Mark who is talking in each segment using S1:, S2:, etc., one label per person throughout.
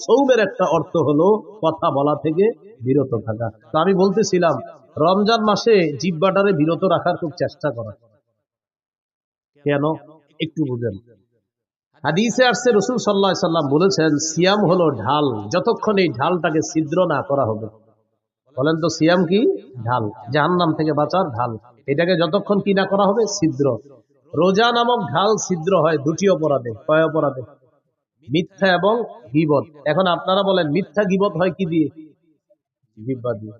S1: সৌমের একটা অর্থ হলো কথা বলা থেকে বিরত থাকা। তো আমি বলতেছিলাম রমজান মাসে জিহ্বাটারে বিরত রাখার খুব চেষ্টা করা। কেন? একটু বুঝেন। হাদিসে আসছে রাসূল সাল্লাল্লাহু আলাইহি সাল্লাম বলেছেন সিয়াম হলো ঢাল, যতক্ষণ এই ঢালটাকে ছিদ্র না করা হবে। বলেন তো সিয়াম কি? ঢাল, জাহান্নাম থেকে বাঁচার ঢাল। এটাকে যতক্ষণ কি না করা হবে, ছিদ্র। রোজা নামক ঢাল ছিদ্র হয় দুটি অপরাধে। কয় অপরাধে? মিথ্যা এবং গীবত। এখন আপনারা বলেন মিথ্যা গীবত হয় কি দিয়ে? জিহ্বা দিয়ে।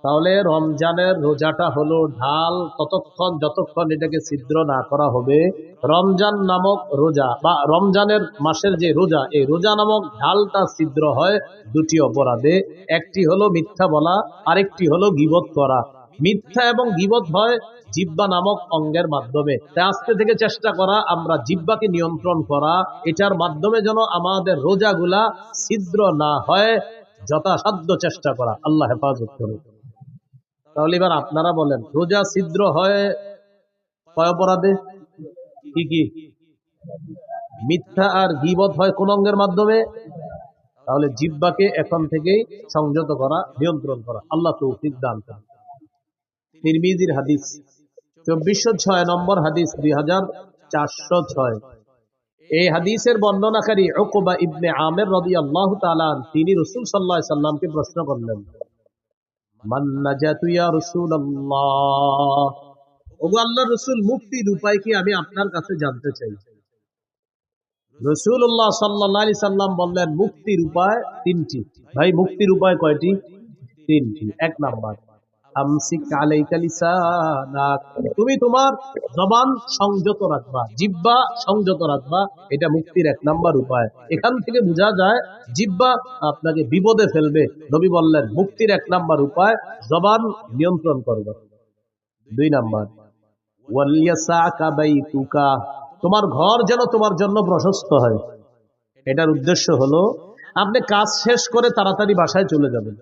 S1: তাহলে রমজানের রোজাটা হলো ঢাল, ততক্ষণ যতক্ষণ এটাকে ছিদ্র না করা হবে। রমজান নামক রোজা বা রমজানের মাসের যে রোজা, এই রোজা নামক ঢালটা ছিদ্র হয় দুটি অপরাধে। একটি হলো মিথ্যা বলা, আরেকটি হলো গীবত করা। মিথ্যা এবং গীবত হয় জিহ্বা নামক অঙ্গের মাধ্যমে। তাই আজকে থেকে চেষ্টা করা আমরা জিহ্বাকে নিয়ন্ত্রণ করা, এটার মাধ্যমে যেন আমাদের রোজাগুলা ছিদ্র না হয়, যথাসাধ্য চেষ্টা করা। আল্লাহ হেফাজত করুন। তাহলে এবার আপনারা বলেন রোজা ছিদ্র হয় কয় অপরাধে? কি কি? মিথ্যা আর গীবত হয় কোন অঙ্গের মাধ্যমে? তাহলে জিহ্বাকে এখন থেকেই সংযত করা, নিয়ন্ত্রণ করা। আল্লাহ তৌফিক দান করেন। তিরমিজির হাদিস 2406 নম্বর হাদিস, 2406। এই হাদিসের বর্ণনাকারী উকবা ইবনে আমির রাদিয়াল্লাহু তাআলা তিনি রাসূল সাল্লাল্লাহু আলাইহি সাল্লামকে প্রশ্ন করলেন, মান নাজাতু ইয়া রাসূলুল্লাহ, ওগো আল্লাহর রাসূল মুক্তির উপায় কি আমি আপনার কাছে জানতে চাই। রাসূলুল্লাহ সাল্লাল্লাহু আলাইহি সাল্লাম বললেন মুক্তির উপায় তিনটি। ভাই মুক্তির উপায় কয়টি? তিনটি। এক নাম্বার, আমসিক আলাইকা লিসানাক, তুমি তোমার জবান সংযত রাখবা, জিহ্বা সংযত রাখবা। এটা মুক্তির এক নাম্বার উপায়। এখান থেকে বোঝা যায় জিহ্বা আপনাকে বিপদে ফেলবে। নবী বললেন মুক্তির এক নাম্বার উপায় জবান নিয়ন্ত্রণ করবে। দুই নাম্বার, ওয়ালিয়াসাকা বাইতুকা, তোমার ঘর যেন তোমার জন্য প্রশস্ত হয়। এটার উদ্দেশ্য হলো আপনি কাজ শেষ করে তাড়াতাড়ি বাসায় চলে যাবেন।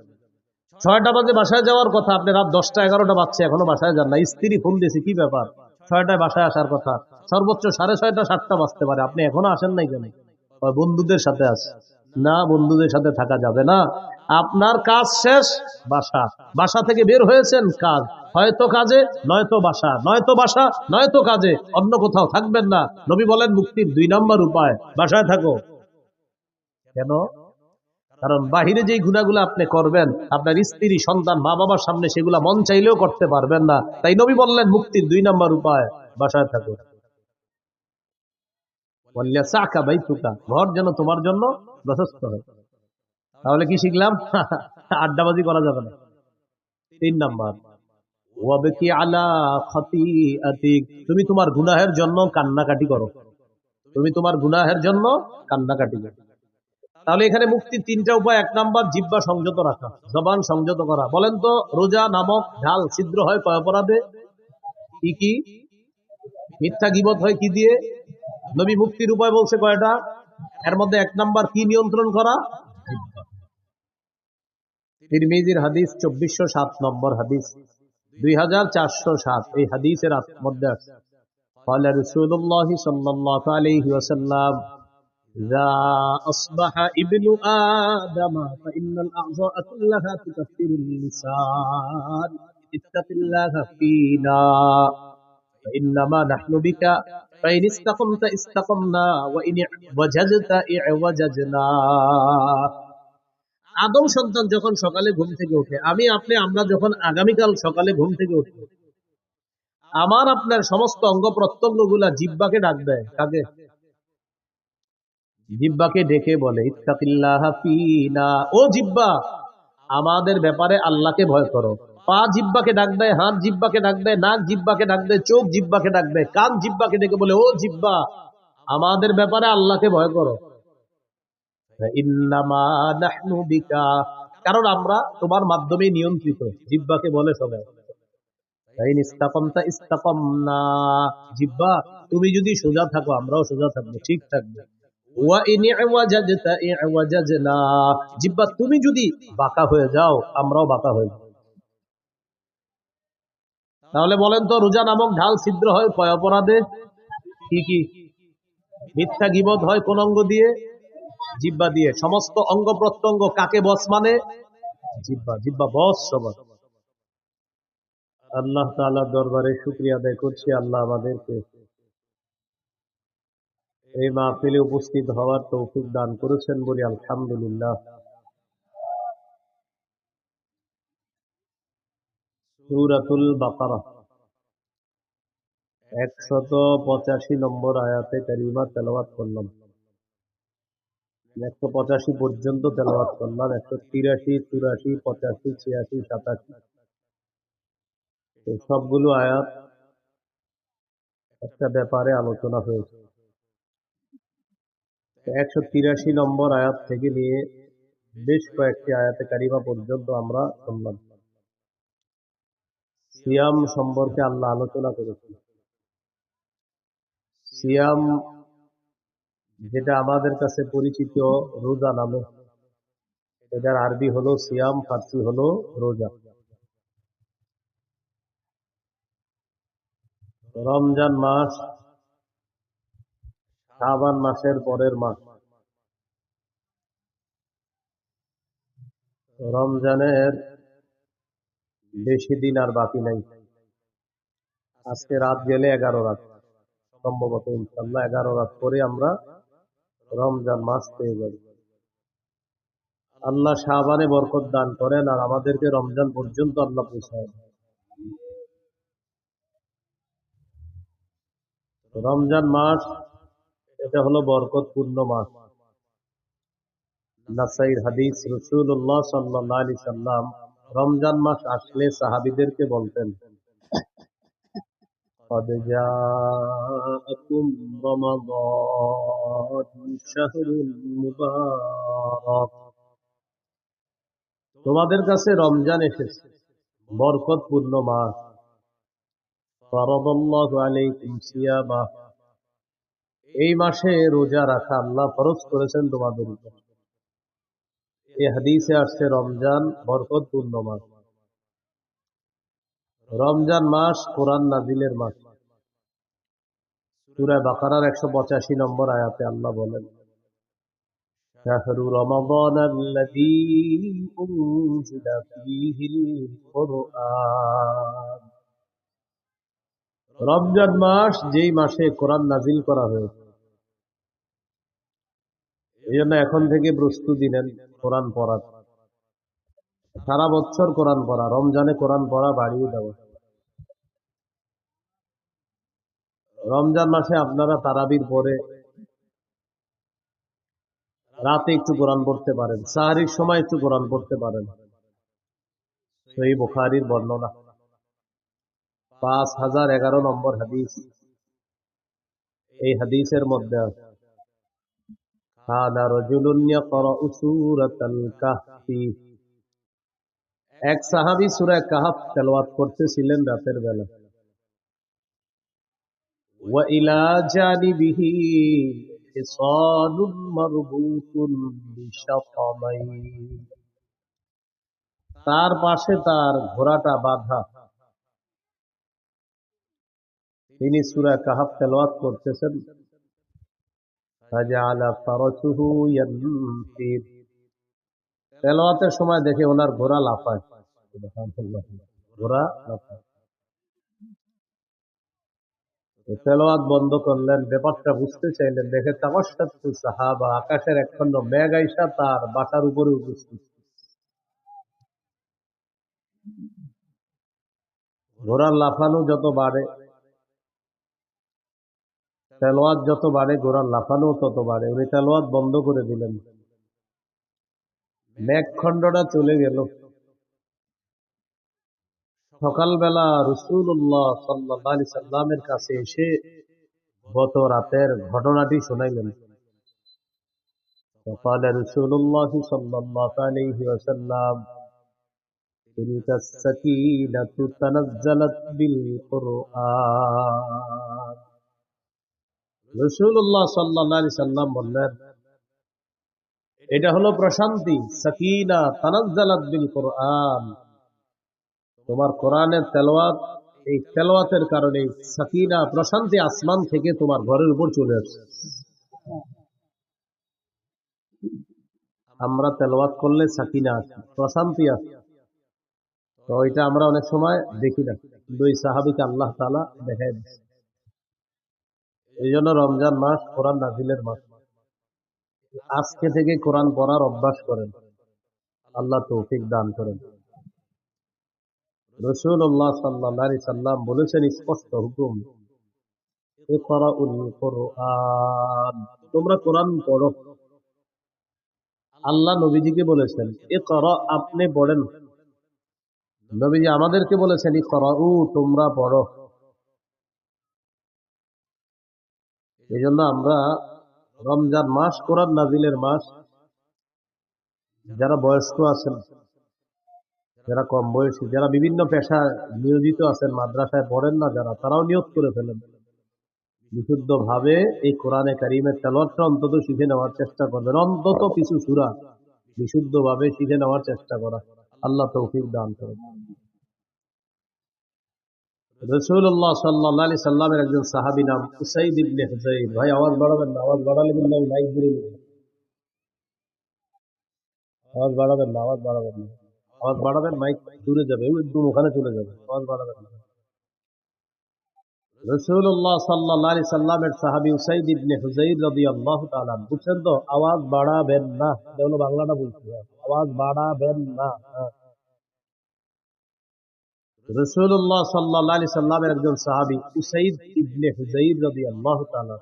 S1: 6টা বাজে বাসায় যাওয়ার কথা, আপনি রাত 10টা 11টা বাজছে এখনো বাসায় যান না। স্ত্রী ফোন দিয়েছে, কি ব্যাপার 6টায় বাসায় আসার কথা, সর্বোচ্চ 6:30 7টা বাজতে পারে, আপনি এখনো আসেন নাই কেন? বন্ধুদের সাথে আছে। না, বন্ধুদের সাথে থাকা যাবে না। আপনার কাজ শেষ, বাসা, বাসা থেকে বের হয়েছেন কাজ, হয়তো কাজে নয়তো বাসা, নয়তো বাসা নয়তো কাজে, অন্য কোথাও থাকবেন না। নবী বলেন মুক্তির 2 নম্বর উপায় বাসায় থাকো। কেন? কারণ বাহিরে যেই গুনাহগুলো আপনি করবেন আপনার স্ত্রী সন্তান মা বাবার সামনে সেগুলা মন চাইলেও করতে পারবেন না। তাই নবী বললেন মুক্তির 2 নম্বর উপায় বাসায় থাকো। ওয়ালিয়াসাকা বাইতুকা, ঘর যেন তোমার জন্য প্রশস্ত হয়। তাহলে কি শিখলাম? আড্ডাবাজি করা যাবে না। 3 নাম্বার, ওয়াবকি আলা খাতিআতিক, তুমি তোমার গুনাহের জন্য কান্নাকাটি করো। তুমি তোমার গুনাহের জন্য কান্নাকাটি করো। তাহলে এখানে মুক্তির 3টা উপায়। 1 নাম্বার জিহ্বা সংযত রাখা, জবান সংযত করা। বলেন তো রোজা নামক ঢাল ছিদ্র হয় কয় অপরাধে? কি কি? মিথ্যা গীবত হয় কি দিয়ে? নবী মুক্তির উপায় বলছে কয়টা? এর মধ্যে 1 নাম্বার কি নিয়ন্ত্রণ করা? তিরমিজির হাদিস 2407 নম্বর হাদিস, 2407। এই হাদিসের মধ্যে আছে قال رسول الله صلى الله عليه وسلم إذا أصبح ابن آدم فإن الأعضاء كلها تكفر اللسان اتق الله فينا فإنما نحن بك فإن استقمت استقمنا وإن وجدت اعوججنا। আদম সন্তান যখন সকালে ঘুম থেকে ওঠে, আমি আপনি আমরা যখন আগামীকাল সকালে ঘুম থেকে উঠব, আমার আপনার সমস্ত অঙ্গ প্রত্যঙ্গ গুলা জিহ্বাকে ডাক দেয়। কাকে? জিহ্বাকে ডেকে বলে ইত্তাকিল্লাহ ফিনা, ও জিহ্বা আমাদের ব্যাপারে আল্লাহকে ভয় করো। পা জিহ্বাকে ডাক দেয়, হাত জিহ্বাকে ডাক দেয়, নাক জিহ্বাকে ডাক দেয়, চোখ জিহ্বাকে ডাক দেয়, কান জিহ্বাকে ডেকে বলে ও জিহ্বা আমাদের ব্যাপারে আল্লাহকে ভয় করো। ইন্নামা নাহনু বিকা, কারণ আমরা তোমার মাধ্যমে নিয়ন্ত্রিত। জিহ্বাকে বলে সবাই। ইস্তাকামনা, জিহ্বা তুমি যদি সোজা থাকো আমরাও সোজা থাকবো, ঠিক থাকবো। ওয়া ইন ইওয়াজাজতা ইওয়াজাজনা, জিহ্বা তুমি যদি বাঁকা হয়ে যাও আমরাও বাঁকা হয়ে যাব। তাহলে বলেন তো রোজা নামক ঢাল ছিদ্র হয় কয় অপরাধে? কি কি? মিথ্যা গীবত হয় কোন অঙ্গ দিয়ে? জিহ্বা দিয়ে সমস্ত অঙ্গ প্রত্যঙ্গ কাকে বস মানে জিহ্বা, জিহ্বা বস সবার। আল্লাহ তাআলার দরবারে শুকরিয়া আদায় করছি, আল্লাহ আমাদেরকে এই মাহফিলে উপস্থিত হওয়ার তৌফিক দান করেছেন বলি আলহামদুলিল্লাহ। সূরাতুল বাকারা 185 নম্বর আয়াতে কারিমা তেলাওয়াত করলাম, 185 পর্যন্ত তেলাওয়াত করলাম। 183, 84, 85, 86, 87 এই সবগুলো আয়াত একটা ব্যাপারে আলোচনা হয়েছে। 183 নম্বর আয়াত থেকে নিয়ে বেশ কয়েকটি আয়াতে কারিমা পর্যন্ত আমরা শুনলাম। সিয়াম সম্পর্কে আল্লাহ আলোচনা করেছেন। সিয়াম যেটা আমাদের কাছে পরিচিত রোজা নামে, এটার আরবি হলো সিয়াম, ফার্সি হলো রোজা। রমজান মাস শাবান মাসের পরের মাস। রমজানের বেশি দিন আর বাকি নাই। আজকে রাত গেলে 11 রাত, সম্ভবত ইনশাআল্লাহ 11 রাত পরে আমরা রমজান মাস পেয়ে যাব। আল্লাহ শাবানে বরকত দান করেন আর আমাদেরকে রমজান পর্যন্ত আল্লাহ পৌঁছায়। রমজান মাস এটা হলো বরকতপূর্ণ মাস। নাসাইর হাদিস, রাসূলুল্লাহ সাল্লাল্লাহু আলাইহি সাল্লাম রমজান মাস আসলে সাহাবীদেরকে বলতেন, قد جاءكم رمضان شهر মুবারক, তোমাদের কাছে রমজান এসেছে, বরকতপূর্ণ মাস। ফারাদাল্লাহু আলাইকুম সিয়ামা, এই মাসে রোজা রাখা আল্লাহ ফরজ করেছেন তোমাদের উপর। এই হাদিসে আসছে রমজান বরকতপূর্ণ মাস। রমজান মাস কোরআন নাজিলের মাস। সূরা বাকারার 185 নম্বর আয়াতে আল্লাহ বলেন, শাহরু রমাদানাল্লাযী উনজিলা ফীহিল কুরআন, রমজান মাস যেই মাসে কোরআন নাজিল করা হয়েছে। এই জন্য এখন থেকে প্রস্তুতি নেন কোরআন পড়ার। সারা বছর কোরআন পড়া, রমজানে কোরআন পড়া বাড়িয়ে দেওয়া। রমজান মাসে আপনারা তারাবির পরে রাতে একটু কোরআন পড়তে পারেন, সাহরির সময় একটু কোরআন পড়তে পারেন। সহিহ বুখারীর বর্ণনা 5011 নম্বর হাদিস। এই হাদিসের মধ্যে আছে, কানা রাজুলুন ইয়াকরাউ সূরাতাল কাহফি, এক সাহাবী সূরা কাহফ তেলাওয়াত করতেছিলেন রাতের বেলা। ওয়া ইলা জানিবিহি হিসানুন মারবুতুন বিশাতামাইন, তার পাশে তার ঘোড়াটা বাঁধা। তিনি সূরা কাহফ তেলাওয়াত করতেছেন। ফাজআলা ফারাসুহু ইয়ানফির, তেলাওয়াতের সময় দেখে ওনার ঘোড়া লাফায়। সুবহানাল্লাহ, ঘোড়া লাফায়। তেলাওয়াত বন্ধ করলেন, ব্যাপারটা বুঝতে চাইলেন, দেখে তামাশাতু সাহাবা, আকাশের একখণ্ড মেঘ আইসা তার বাটার উপরে উপস্থিত। ঘোড়ার লাফানো যত বাড়ে, তেলাওয়াত যত বাড়ে, ঘোড়ার লাফানো তত বাড়ে। উনি তেলাওয়াত বন্ধ করে দিলেন, মেঘখণ্ডটা চলে গেল। সকালবেলা রাসূলুল্লাহ সাল্লাল্লাহু আলাইহি সাল্লামের কাছে এসে গত রাতের ঘটনাটি শোনাইলেন। فقال رسول الله صلى الله عليه وسلم تلك السكينة تنزلت بالقرآن, রাসূলুল্লাহ সাল্লাল্লাহু আলাইহি সাল্লাম বললেন, এটা হলো প্রশান্তি, সাকিনা তানাজ্জালাত বিল কোরআন, তোমার কোরআনের তেলাওয়াত, এই তেলাওয়াতের কারণে সাকিনা প্রশান্তি আসমান থেকে তোমার ঘরের উপর চলে আসছে। আমরা তেলাওয়াত করলে সাকিনা আছে, প্রশান্তি আছে। তো এটা আমরা অনেক সময় দেখি না, কিন্তু এই সাহাবীকে আল্লাহ তাআলা দেখায় দিয়েছে। এই জন্য রমজান মাস কোরআন নাজিলের মাস। আজকে থেকে কোরআন পড়ার অভ্যাস করেন, আল্লাহ তৌফিক দান করেন। রাসূলুল্লাহ সাল্লাল্লাহু আলাইহি সাল্লাম বলেছেন স্পষ্ট হুকুম, ইকরাউল কুরআন, তোমরা কোরআন পড়ো। আল্লাহ নবীজিকে বলেছেন ইকরা, আপনি পড়েন। নবীজি আমাদেরকে বলেছেন ইকরাউ, তোমরা পড়ো। এই জন্য আমরা রমজান মাস কোরআন নাজিলের মাস। যারা বয়স্ক আছেন, যারা কম বয়সী, যারা বিভিন্ন পেশায় নিয়োজিত আছেন, মাদ্রাসায় পড়েন না যারা, তারাও নিয়ত করে ফেলেন বিশুদ্ধ ভাবে এই কোরআনে কারিমের তেলাওয়াতটা অন্তত শিখে নেওয়ার চেষ্টা করবেন। অন্তত কিছু সূরা বিশুদ্ধ ভাবে শিখে নেওয়ার চেষ্টা করা, আল্লাহ তৌফিক দান করেন। রাসূলুল্লাহ সাল্লাল্লাহু আলাইহি সাল্লামের একজন সাহাবী নাম উসাইদ ইবনে হুযাইর। ভাই আওয়াজ বাড়াবেন না, আওয়াজ বাড়ালে কিন্তু আমি মাইক ধরে নিব। আওয়াজ বাড়াবেন না, আওয়াজ বাড়াবেন না, আওয়াজ বাড়াবেন মাইক দূরে যাবে, একদম ওখানে চলে যাবে, আওয়াজ বাড়াবেন না। রাসূলুল্লাহ সাল্লাল্লাহু আলাইহি সাল্লামের সাহাবী উসাইদ ইবনে হুযাইর রাদিয়াল্লাহু তাআলা বুঝছেন তো, আওয়াজ বাড়াবেন না, এটা হলো বাংলাটা বলছি, আওয়াজ বাড়াবেন না। রাসূলুল্লাহ সাল্লাল্লাহু আলাইহি সাল্লামের একজন সাহাবী উসাইদ ইবনে হুযাইর রাদিয়াল্লাহু তাআলা,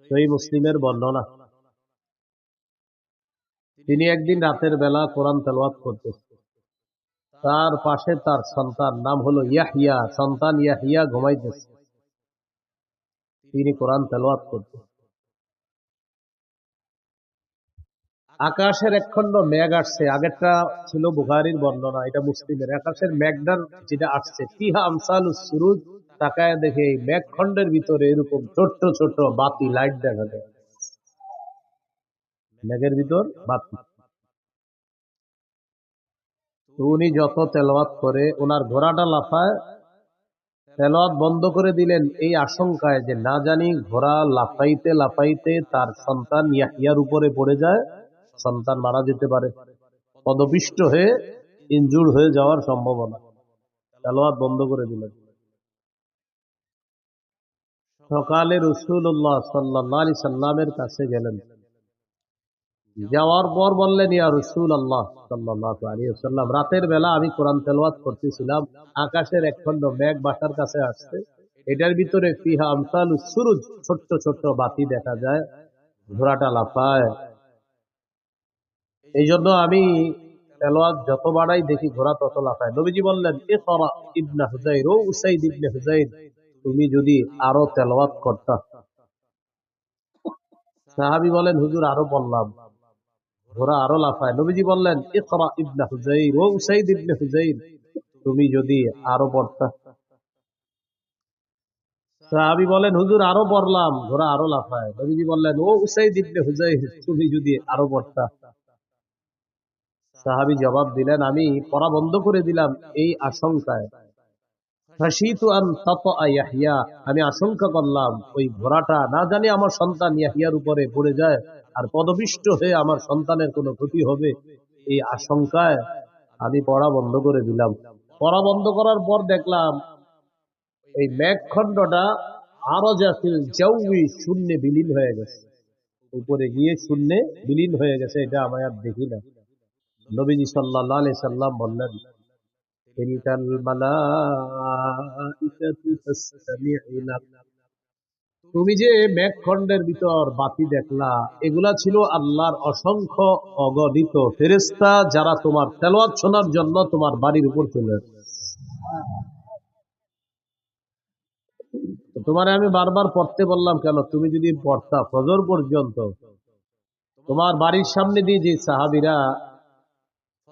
S1: সহিহ মুসলিমের বর্ণনা। তিনি একদিন রাতের বেলা কোরআন তেলাওয়াত করতেছেন। তার পাশে তার সন্তান, নাম হলো ইয়াহইয়া, সন্তান ইয়াহইয়া ঘুমাইতেছে, তিনি কোরআন তেলাওয়াত করতেন। আকাশের একখণ্ড মেঘ আসছে, আগেরটা ছিল বুখারীর বর্ণনা, এটা মুসলিমের। আকাশের মেঘটার যেটা আসছে, ফিহা আমসালুস সুরুজ, তাকায় দেখে এই মেঘখণ্ডের ভিতরে এরকম ছোট্ট ছোট্ট বাতি, লাইট দেখা যায়, মেঘের ভিতর বাতি। উনি যত তেলাওয়াত করে ওনার ঘোড়াটা লাফায়, তেলাওয়াত বন্ধ করে দিলেন এই আশঙ্কায় যে না জানি ঘোড়া লাফাইতে লাফাইতে তার সন্তান ইয়াহইয়ার উপরে পড়ে যায়, সন্তান মারা যেতে পারে, পদপিষ্ট হয়ে ইনজুর হয়ে যাওয়ার সম্ভাবনা। তেলাওয়াত বন্ধ করে দিলেন। সকালে রাসূলুল্লাহ সাল্লাল্লাহু আলাইহি সাল্লামের কাছে গেলেন, যাওয়ার পর বললেন, ইয়া রাসূলুল্লাহ সাল্লাল্লাহু আলাইহি ওয়াসাল্লাম, রাতের বেলা আমি কোরআন তেলাওয়াত করতেছিলাম, আকাশের একখণ্ড মেঘ বাসার কাছে আসছে, এটার ভিতরে ফিহা আমসালুস সুরুজ, ছোট্ট ছোট্ট বাতি দেখা যায়, ঘোড়াটা লাফায়। এই জন্য আমি তেলাওয়াত যত বাড়াই দেখি ঘোড়া তত লাফায়। নবীজি বললেন, ইকরা ইবনে হুযাইর, ও উসাইদ ইবনে হুযাইর, তুমি যদি আরো তেলাওয়াত করতা। সাহাবী বলেন, হুজুর আরো বললাম, ঘোড়া আরো লাফায়। নবীজি বললেন, ইকরা ইবনে হুযাইর, ও উসাইদ ইবনে হুযাইর, তুমি যদি আরো পড়তা। সাহাবী বলেন, হুজুর আরো পড়লাম, ঘোড়া আরো লাফায়। নবীজি বললেন, ও উসাইদ ইবনে হুযাইর, তুমি যদি আরো পড়তা। সাহাবী জবাব দিলেন, আমি পড়া বন্ধ করে দিলাম এই আশঙ্কায়, খাশিতু আন তাতা ইয়াহইয়া, আমি আশঙ্কা করলাম ওই ঘোড়াটা না জানি আমার সন্তান ইয়াহইয়ার উপরে পড়ে যায় আর পদপিষ্ট হয়ে আমার সন্তানের কোনো ক্ষতি হবে, এই আশঙ্কায় আমি পড়া বন্ধ করে দিলাম। পড়া বন্ধ করার পর দেখলাম এই মেঘখণ্ডটা আরো জাফিল জাউই, শূন্যে বিলীন হয়ে গেছে, উপরে গিয়ে শূন্যে বিলীন হয়ে গেছে, এটা আমি আর দেখি না। নবীজি সাল্লাল্লাহু আলাইহি সাল্লাম বললেন, তিলকাল মালাইকাতু তাসতামিউ লাক, তুমি যে মেঘখণ্ডের ভিতর বাতি দেখলা, এগুলা ছিল আল্লাহর অসংখ্য অগণিত ফেরেশতা, যারা তোমার তেলাওয়াত শোনার জন্য তোমার বাড়ির উপর চলে আসে। তোমারে আমি বারবার পড়তে বললাম কেন, তুমি যদি পড়তা ফজর পর্যন্ত, তোমার বাড়ির সামনে দিয়ে যে সাহাবীরা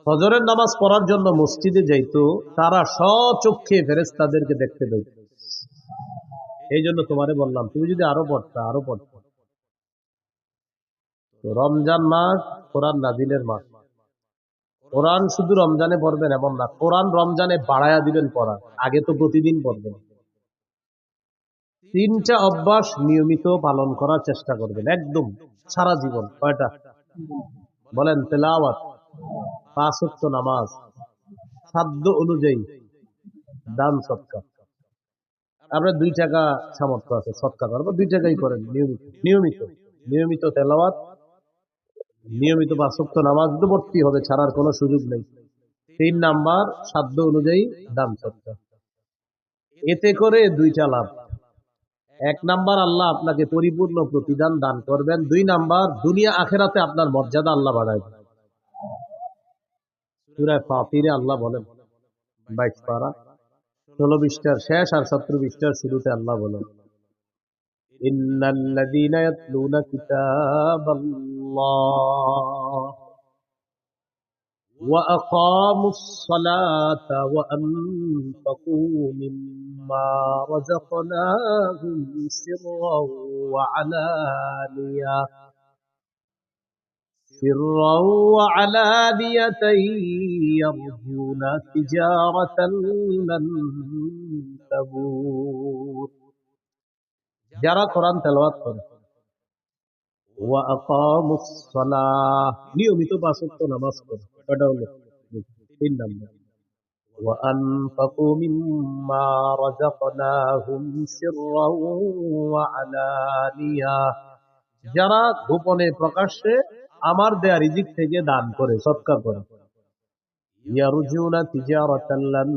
S1: ফজরের নামাজ পড়ার জন্য মসজিদে যাইতো, তারা স্বচক্ষে ফেরেশতাদেরকে দেখতে পেত। এই জন্য তোমারে বললাম, তুমি যদি আরো পড়তা, আরো পড়তা। রমজান মাস কোরআন নাজিলের মাস। কোরআন শুধু রমজানে পড়বেন এমন না, কোরআন রমজানে বাড়ায়া দিবেন পড়া, আগে তো প্রতিদিন পড়বেন। তিনটা অভ্যাস নিয়মিত পালন করার চেষ্টা করবেন একদম সারা জীবন। কয়টা? বলেন তেলাওয়াত, 5 ওয়াক্ত নামাজ, সাধ্য অনুযায়ী দান সদকা। আমরা 2 টাকা সামর্থ্য আছে সদকা করবো, 2 টাকাই করেন নিয়মিত নিয়মিত নিয়মিত তেলাওয়াত, নিয়মিত 5 ওয়াক্ত নামাজ তো পড়তে হবে, ছাড়ার কোনো সুযোগ নেই। 3 নাম্বার সাধ্য অনুযায়ী দান সদকা। এতে করে 2টা লাভ। 1 নাম্বার আল্লাহ আপনাকে পরিপূর্ণ প্রতিদান দান করবেন। 2 নাম্বার দুনিয়া আখেরাতে আপনার মর্যাদা আল্লাহ বাড়ায় দেবেন। সূরা ফাতিরে আল্লাহ বলেন 22 পারা 16 পৃষ্ঠার শেষ আর 17 পৃষ্ঠার শুরুতে আল্লাহ বলেন, ইন্নাল্লাযীনা ইয়াতলুনা কিতাবাল্লাহ ওয়া আকামুস সালাতা ওয়া আনফাকু মিম্মা রাযাকনাহুম সিররাও ওয়া আলানিয়া يرجون تجارة لن تبور। যারা কোরআন তেলাওয়াত করে, ওয়া আকামুস সালাহ, নিয়মিত 5 ওয়াক্ত নামাজ পড়ে, এটা হলো 3 নম্বর। ওয়া আনফাকু মিম্মা রাযাকনাহুম সিররাও ওয়া আলানিয়া, যারা গোপনে প্রকাশ্যে আমার দেয়া রিজিক থেকে দান করে, সদকা করে। ইয়ারজুনা তিজারাতান লান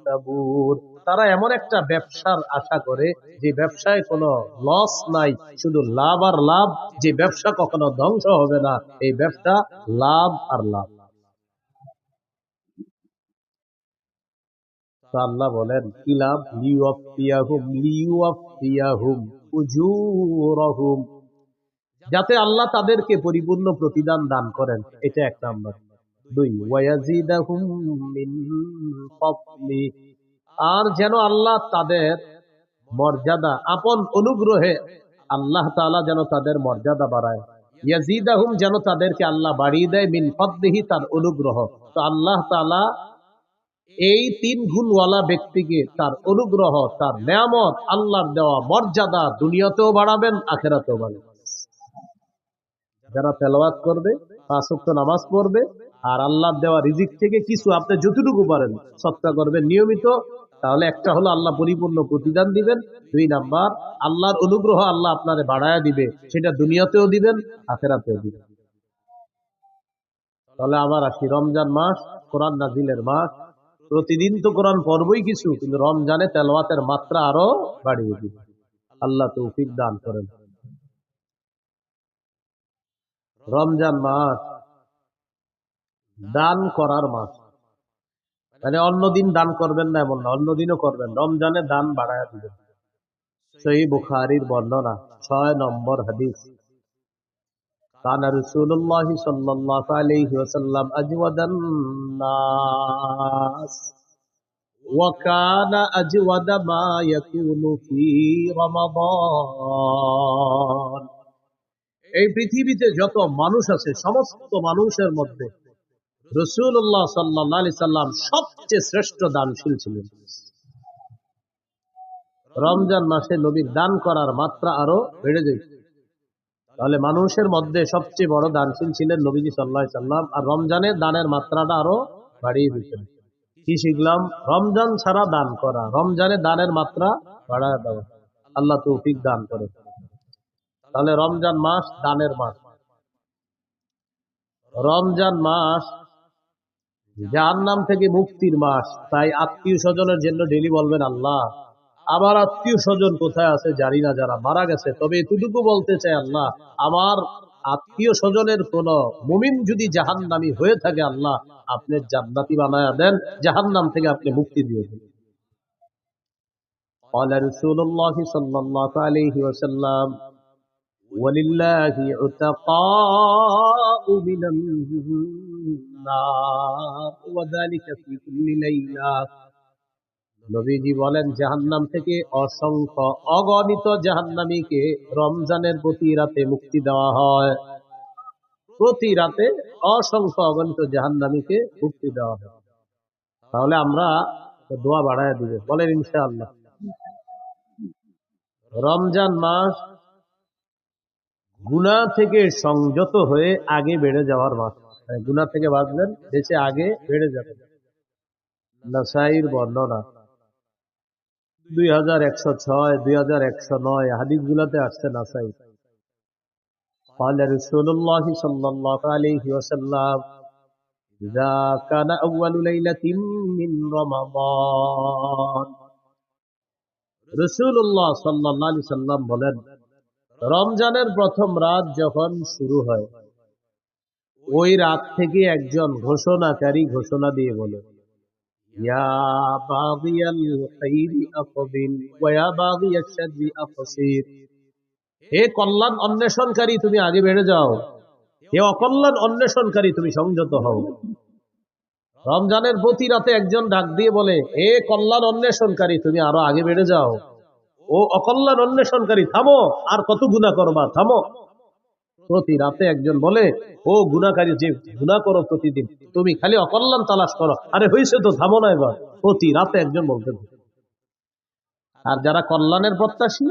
S1: তাবুর, তারা এমন একটা ব্যবসার আশা করে যে ব্যবসায় কোনো লস নাই, শুধু লাভ আর লাভ, যে ব্যবসা কখনো ধ্বংস হবে না, এই ব্যবসা লাভ আর লাভ। তো আল্লাহ বলেন কি লাভ? লিওয়াফিয়াহুম উজুরহুম, যাতে আল্লাহ তাদেরকে পরিপূর্ণ প্রতিদান দান করেন, এটা 1 নাম্বার। 2 ওয়ায়াজিদাহুম মিন ফাদলি, আর যেন আল্লাহ তাদের মর্যাদা আপন অনুগ্রহে আল্লাহ তাআলা যেন তাদের মর্যাদা বাড়ায়। ইয়াজিদাহুম, যেন তাদেরকে আল্লাহ বাড়িয়ে দেয়, মিন ফাদলিহি, তার অনুগ্রহ। তো আল্লাহ তাআলা এই 3 গুণওয়ালা ব্যক্তিকে তার অনুগ্রহ, তার নেয়ামত, আল্লাহর দেওয়া মর্যাদা দুনিয়াতেও বাড়াবেন, আখিরাতেও বাড়াবেন। যারা তেলাওয়াত করবে, 5 ওয়াক্ত নামাজ পড়বে, আর আল্লাহর দেওয়া রিজিক থেকে কিছু আপনি যতটুকু পারেন সদকা করবেন নিয়মিত, তাহলে একটা হলো আল্লাহ পরিপূর্ণ প্রতিদান দিবেন, 2 নাম্বার আল্লাহর অনুগ্রহ আল্লাহ আপনারে বাড়ায়া দিবে, সেটা দুনিয়াতেও দিবেন, আখিরাতেও দিবেন। তাহলে আবার আসি, রমজান মাস কোরআন নাজিলের মাস, প্রতিদিন তো কোরআন পড়বই কিছু, কিন্তু রমজানে তেলাওয়াতের মাত্রা আরো বাড়িয়ে দিবে। আল্লাহ তৌফিক দান করেন। রমজান মাস দান করার মাস, মানে অন্যদিন দান করবেন না এমন না, অন্যদিনও করবেন, রমজানে দান বাড়ায়া দিবেন। সহিহ বুখারীর বর্ণনা 6 নম্বর হাদিস, কানা রাসূলুল্লাহ সাল্লাল্লাহু আলাইহি ওয়াসাল্লাম আজওয়াদান নাস ওয়া কানা আজওয়াদা মা ইয়াকুনু ফি রমাদান। এই পৃথিবীতে যত মানুষ আছে, সমস্ত মানুষের মধ্যে রাসূলুল্লাহ সাল্লাল্লাহু আলাইহি সাল্লাম সবচেয়ে শ্রেষ্ঠ দানশীল ছিলেন। রমজান মাসে নবীর দান করার মাত্রা আরো বেড়ে যায়। তাহলে মানুষের মধ্যে সবচেয়ে বড় দানশীল ছিলেন নবীজি সাল্লাল্লাহু আলাইহি সাল্লাম, আর রমজানে দানের মাত্রাটা আরো বাড়িয়ে দিতেন। কি শিখলাম? রমজান ছাড়া দান করা, রমজানে দানের মাত্রা বাড়ায় দেওয়া। আল্লাহ তৌফিক দান করে। তাহলে রমজান মাস দানের মাস। রমজান মাস জাহান্নাম থেকে মুক্তির মাস। তাই আত্মীয় স্বজনের জন্য ডেলি বলবেন, আল্লাহ আমার আত্মীয় স্বজন কোথায় আছে জানি না, যারা মারা গেছে, তবে এতটুকু বলতে চাই, আল্লাহ আমার আত্মীয় স্বজনের কোন মুমিন যদি জাহান্নামী হয়ে থাকে, আল্লাহ আপনি জান্নাতি বানায়া দেন, জাহান্নাম থেকে আপনি মুক্তি দিয়ে দেন। قال رسول الله صلى الله عليه وسلم ولله عتقاء من النار وذلك في كل ليلة। নবীজি বলেন, জাহান্নাম থেকে অসংখ্য অগণিত জাহান্নামীকে রমজানের প্রতি রাতে মুক্তি দেওয়া হয়। প্রতি রাতে অসংখ্য অগণিত জাহান্নামীকে মুক্তি দেওয়া হয়। তাহলে আমরা দোয়া বাড়ায় দিব, বলেন ইনশাআল্লাহ। রমজান মাস গুনাহ থেকে সংযত হয়ে আগে বেড়ে যাওয়ার মাস। গুনাহ থেকে বাঁচবেন, বেঁচে আগে বেড়ে যাবেন। নাসাইর বর্ণনা 2106, 2109 হাদিস গুলাতে আসছে নাসাই। قال رسول الله صلى الله عليه وسلم إذا كان أول ليلة من رمضان রাসূলুল্লাহ সাল্লাল্লাহু আলাইহি সাল্লাম বলেন, রমজানের প্রথম রাত যখন শুরু হয়, ওই রাত থেকে একজন ঘোষণাকারী ঘোষণা দিয়ে বলে, ইয়া বাগিয়াল খাইরি আকবিল ওয়া ইয়া বাগিয়াশ শাররি আকসির। হে কল্যাণ অন্বেষণকারী, তুমি আগে বেড়ে যাও। হে অকল্যাণ অন্বেষণকারী, তুমি সংযত হও। রমজানের প্রতি রাতে একজন ডাক দিয়ে বলে, হে কল্যাণ অন্বেষণকারী, তুমি আরো আগে বেড়ে যাও। ও অকল্যাণ অন্বেষণকারী, থামো, আর কত গুনাহ করবা, থামো। প্রতি রাতে একজন বলে, ও গুনাহকারী, যে গুনাহ করো প্রতিদিন, তুমি খালি অকল্যাণ তালাশ করো, আরে হয়েছে তো, থামো না এবার। প্রতি রাতে একজন বলতে থাকে। আর যারা কল্যাণের প্রত্যাশী,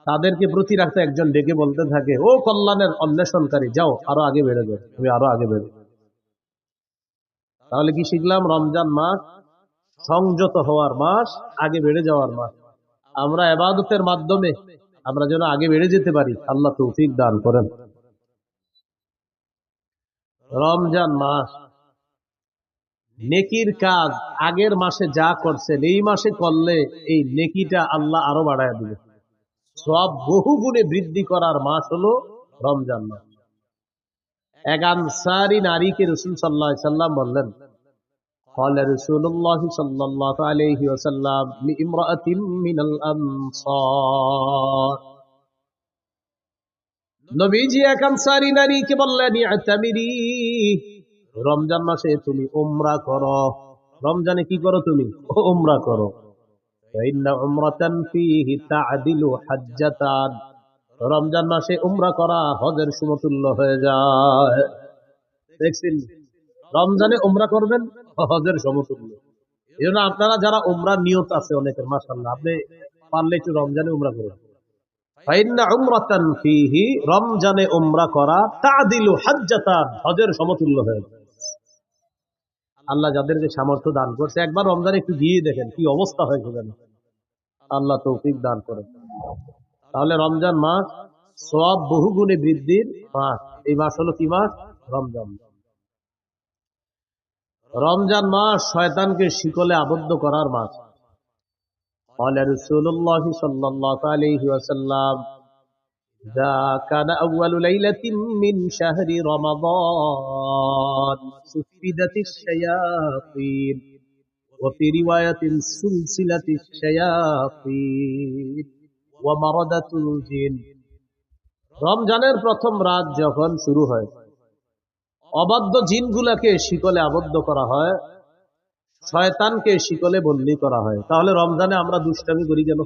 S1: তাদেরকে প্রতি রাতে একজন ডেকে বলতে থাকে, ও কল্যাণের অন্বেষণকারী, যাও, আরো আগে বেড়ে যাও, তুমি আরো আগে বেড়ে। তাহলে কি শিখলাম? রমজান মাস সংযত হওয়ার মাস, আগে বেড়ে যাওয়ার মাস। আমরা ইবাদতের মাধ্যমে আমরা যেন আগে বেড়ে যেতে পারি, আল্লাহ তৌফিক দান করেন। রমজান মাস নেকির কাজ আগের মাসে যা করছেন এই মাসে করলে এই নেকিটা আল্লাহ আরো বাড়ায় দিবে। সব বহু গুণে বৃদ্ধি করার মাস হলো রমজান মাস। এক আনসারী নারীকে রাসূল সাল্লাল্লাহু আলাইহি সাল্লাম বললেন, قال رسول الله صلى الله عليه وسلم لامرأة من الأنصار, নবীজি এক আনসারী নারীকে বললেন, ইআতামিরি, রমজান মাসে তুমি উমরা করো। রমজানে কি করো? তুমি উমরা করো। ফাইন্না উমরাতান ফীহি তা'দিলু হাজ্জাতান, রমজান মাসে উমরা করা হজের সমতুল্য হয়ে যায়। দেখছেন, রমজানে উমরা করবেন, হজের সমতুল্য। এজন্য আপনারা যারা উমরার নিয়ত আছে অনেকের, মাশাআল্লাহ, আপনি পারলে একটু রমজানে উমরা করুন। ফাইন্না উমরাতান ফীহি, রমজানে উমরা করা তা'দিলু হাজ্জাতান, হজের সমতুল্য হয়ে যায়। আল্লাহ যাদেরকে সামর্থ্য দান করছে, একবার রমজানে একটু গিয়ে দেখেন কি অবস্থা হয়েছে, যেন আল্লাহ তৌফিক দান করেন। তাহলে রমজান মাস সওয়াব বহুগুণে বৃদ্ধির মাস। এই মাস হলো কি মাস? রমজান। রমজান মাস শয়তানকে শিকলে আবদ্ধ করার মাস। قال رسول الله صلى الله عليه وسلم إذا كان أول ليلة من شهر رمضان سفدت الشياطين وفي رواية سلسلة الشياطين ومردة الجن। রমজানের প্রথম রাত যখন শুরু হয়, অবাধ্য জিনগুলাকে শিকলে আবদ্ধ করা হয়, শয়তানকে শিকলে বন্দী করা হয়। তাহলে রমজানে আমরা দুষ্টামি করি কেন?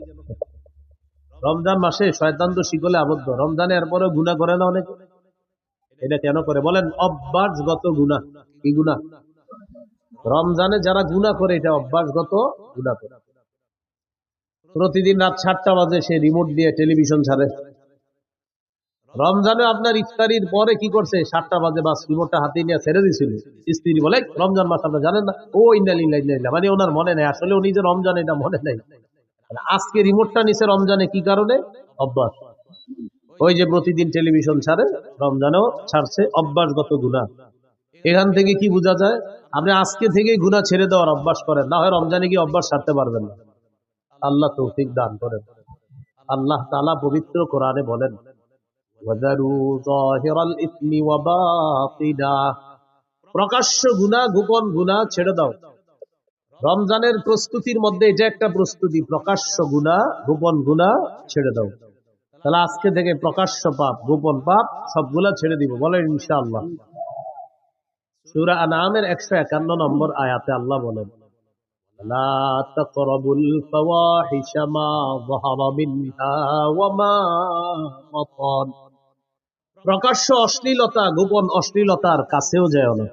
S1: রমজান মাসে শয়তান তো শিকলে আবদ্ধ, রমজানে এরপরে গুনাহ করে না অনেকে? এটা কেন করে বলেন? অভ্যাসগত গুনাহ। কি গুনাহ? রমজানে যারা গুনাহ করে, এটা অভ্যাসগত গুনাহ করে। প্রতিদিন রাত 7টা বাজে সে রিমোট দিয়ে টেলিভিশন ছাড়ে। রমজানে আপনার ইফতারির পরে কি করছে? 7টা বাজে বাস রিমোটটা হাতে নিয়ে ছেড়ে দিয়েছিল। স্ত্রী বলে, রমজান মাস আপনারা জানেন না? ও ইন্নালিল্লাহি ওয়া ইন্না ইলাইহি, মানে ওনার মনে নাই, আসলে উনি যে রমজান এটা মনে নাই। আজকে রিমোটটা নিছে রমজানে, কি কারণে? অভ্যাস। ওই যে প্রতিদিন টেলিভিশন ছাড়ে, রমজানেও ছাড়ছে, অভ্যাসগত গুনাহ। এখান থেকে কি বোঝা যায়? আপনি আজকে থেকে গুনাহ ছেড়ে দেওয়ার অভ্যাস করেন, না হয় রমজানে গিয়ে অভ্যাস ছাড়তে পারবেন না। আল্লাহ তৌফিক দান করেন। আল্লাহ তাআলা পবিত্র কোরআনে বলেন, ওয়াযারু যাহিরাল ইসমি ওয়া বাতিনা, প্রকাশ্য গুনাহ গোপন গুনাহ ছেড়ে দাও। রমজানের প্রস্তুতির মধ্যে এটা একটা প্রস্তুতি, প্রকাশ্য গুনাহ গোপন গুনাহ ছেড়ে দাও। তাহলে আজকে থেকে প্রকাশ্য পাপ গোপন পাপ সবগুলা ছেড়ে দিব, বলেন ইনশাআল্লাহ। সূরা আনআমের 151 নম্বর আয়াতে আল্লাহ বলেন, লা তাকরাবুল ফাওয়াহিশা মা যাহারা মিনহা ওয়া মা বাতান, প্রকাশ্য অশ্লীলতা গোপন অশ্লীলতার কাছেও যেও না।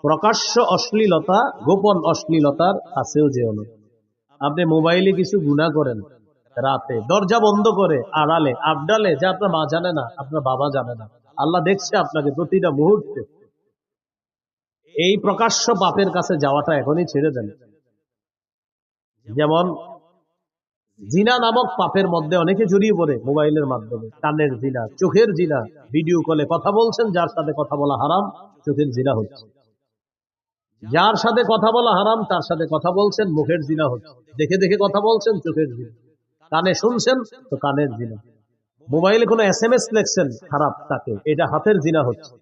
S1: প্রকাশ্য অশ্লীলতা গোপন অশ্লীলতার কাছেও যেও না। আপনি মোবাইলে কিছু গুনাহ করেন, রাতে দরজা বন্ধ করে আড়ালে আবডালে, যে আপনার মা জানে না, আপনার বাবা জানে না, আল্লাহ দেখছে আপনাকে প্রতিটা মুহূর্তে। এই প্রকাশ্য পাপের কাছে যাওয়াটা এখনই ছেড়ে দেন। যেমন জিনা নামক পাপের মধ্যে অনেকে জড়িয়ে পড়ে মোবাইলের মাধ্যমে, কানের জিনা, চোখের জিনা, ভিডিও কলে কথা বলছেন, যার সাথে কথা বলা হারাম, চোখের জিনা হচ্ছে। যার সাথে কথা বলা হারাম তার সাথে কথা বলছেন, মুখের জিনা হচ্ছে। দেখে দেখে কথা বলছেন, চোখের জিনা। কানে শুনছেন তো কানের জিনা। মোবাইলে কোনো SMS লেখছেন, খারাপ, তাকে এটা হাতের জিনা হচ্ছে।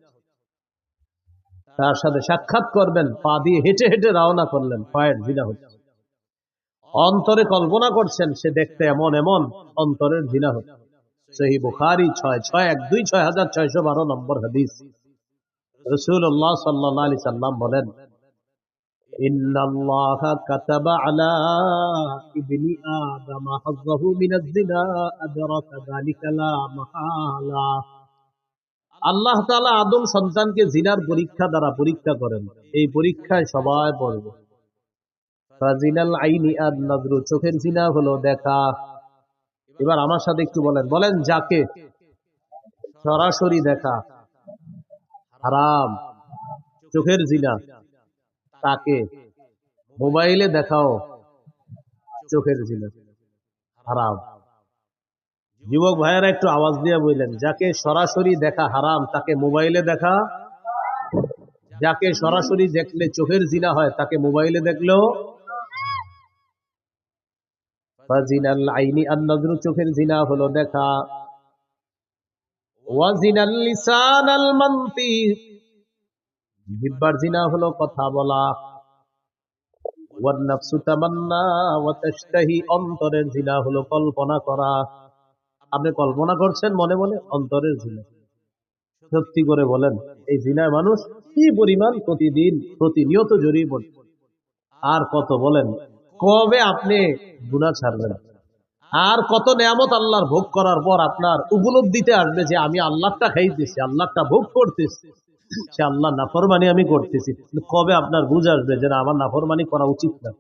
S1: তার সাথে সাক্ষাৎ করবেন, পা দিয়ে হেঁটে হেঁটে রওনা করলেন, পায়ের জিনা হচ্ছে। অন্তরে কল্পনা করছেন সে দেখতে এমন এমন, অন্তরের জিনা হচ্ছে। সহিহ বুখারী 6612 নম্বর হাদিস। রাসূলুল্লাহ সাল্লাল্লাহু আলাইহি সাল্লাম বলেন, ইন্নাল্লাহা কাতাবা আলা ইবনি আদম হাযযাহু মিনাজ জিনা আদরাকা যালিকা লা মাহালা। আল্লাহ তাআলা আদম সন্তানকে জিনার পরীক্ষা দ্বারা পরীক্ষা করেন। এই পরীক্ষায় সবাই পড়বে। ফাজিনাল আইনি আন-নাযরু, চোখের জিনা হলো দেখা। এবার আমার সাথে একটু বলেন, বলেন যাকে সরাসরি দেখা হারাম, চোখের জিনা, তাকে মোবাইলে দেখাও চোখের জিনা হারাম। যুবক ভাইয়েরা একটু আওয়াজ দিয়ে বললেন, যাকে সরাসরি দেখা হারাম তাকে মোবাইলে দেখা, যাকে সরাসরি দেখলে চোখের জিনা হয় তাকে মোবাইলে দেখলেও। ফাজিনাল আইনি আন-নাযরু, চোখের জিনা হলো দেখা। ওয়া জিনাল লিসান আল মানতিক, জিহ্বার জিনা হলো কথা বলা। ওয়ান নাফসু তামান্না ওয়া তাশতাহি, অন্তরের জিনা হলো কল্পনা করা। আপনি কল্পনা করছেন মনে মনে, অন্তরের জিনা। সত্যি করে বলেন, এই জিনায় মানুষ কি পরিমাণ প্রতিদিন প্রতিনিয়ত জড়িয়ে পড়ে। আর কত বলেন, কবে আপনি গুনাহ ছাড়বেন? আর কত নেয়ামত আল্লাহর ভোগ করার পর আপনার উপলব্ধিতে আসবে যে আমি আল্লাহটা খাইতেছি, আল্লাহটা ভোগ করতেছি, সে আল্লাহ নাফরমানি আমি করতেছি। কবে আপনার বুঝ আসবে যে না, আমার নাফরমানি করা উচিত না?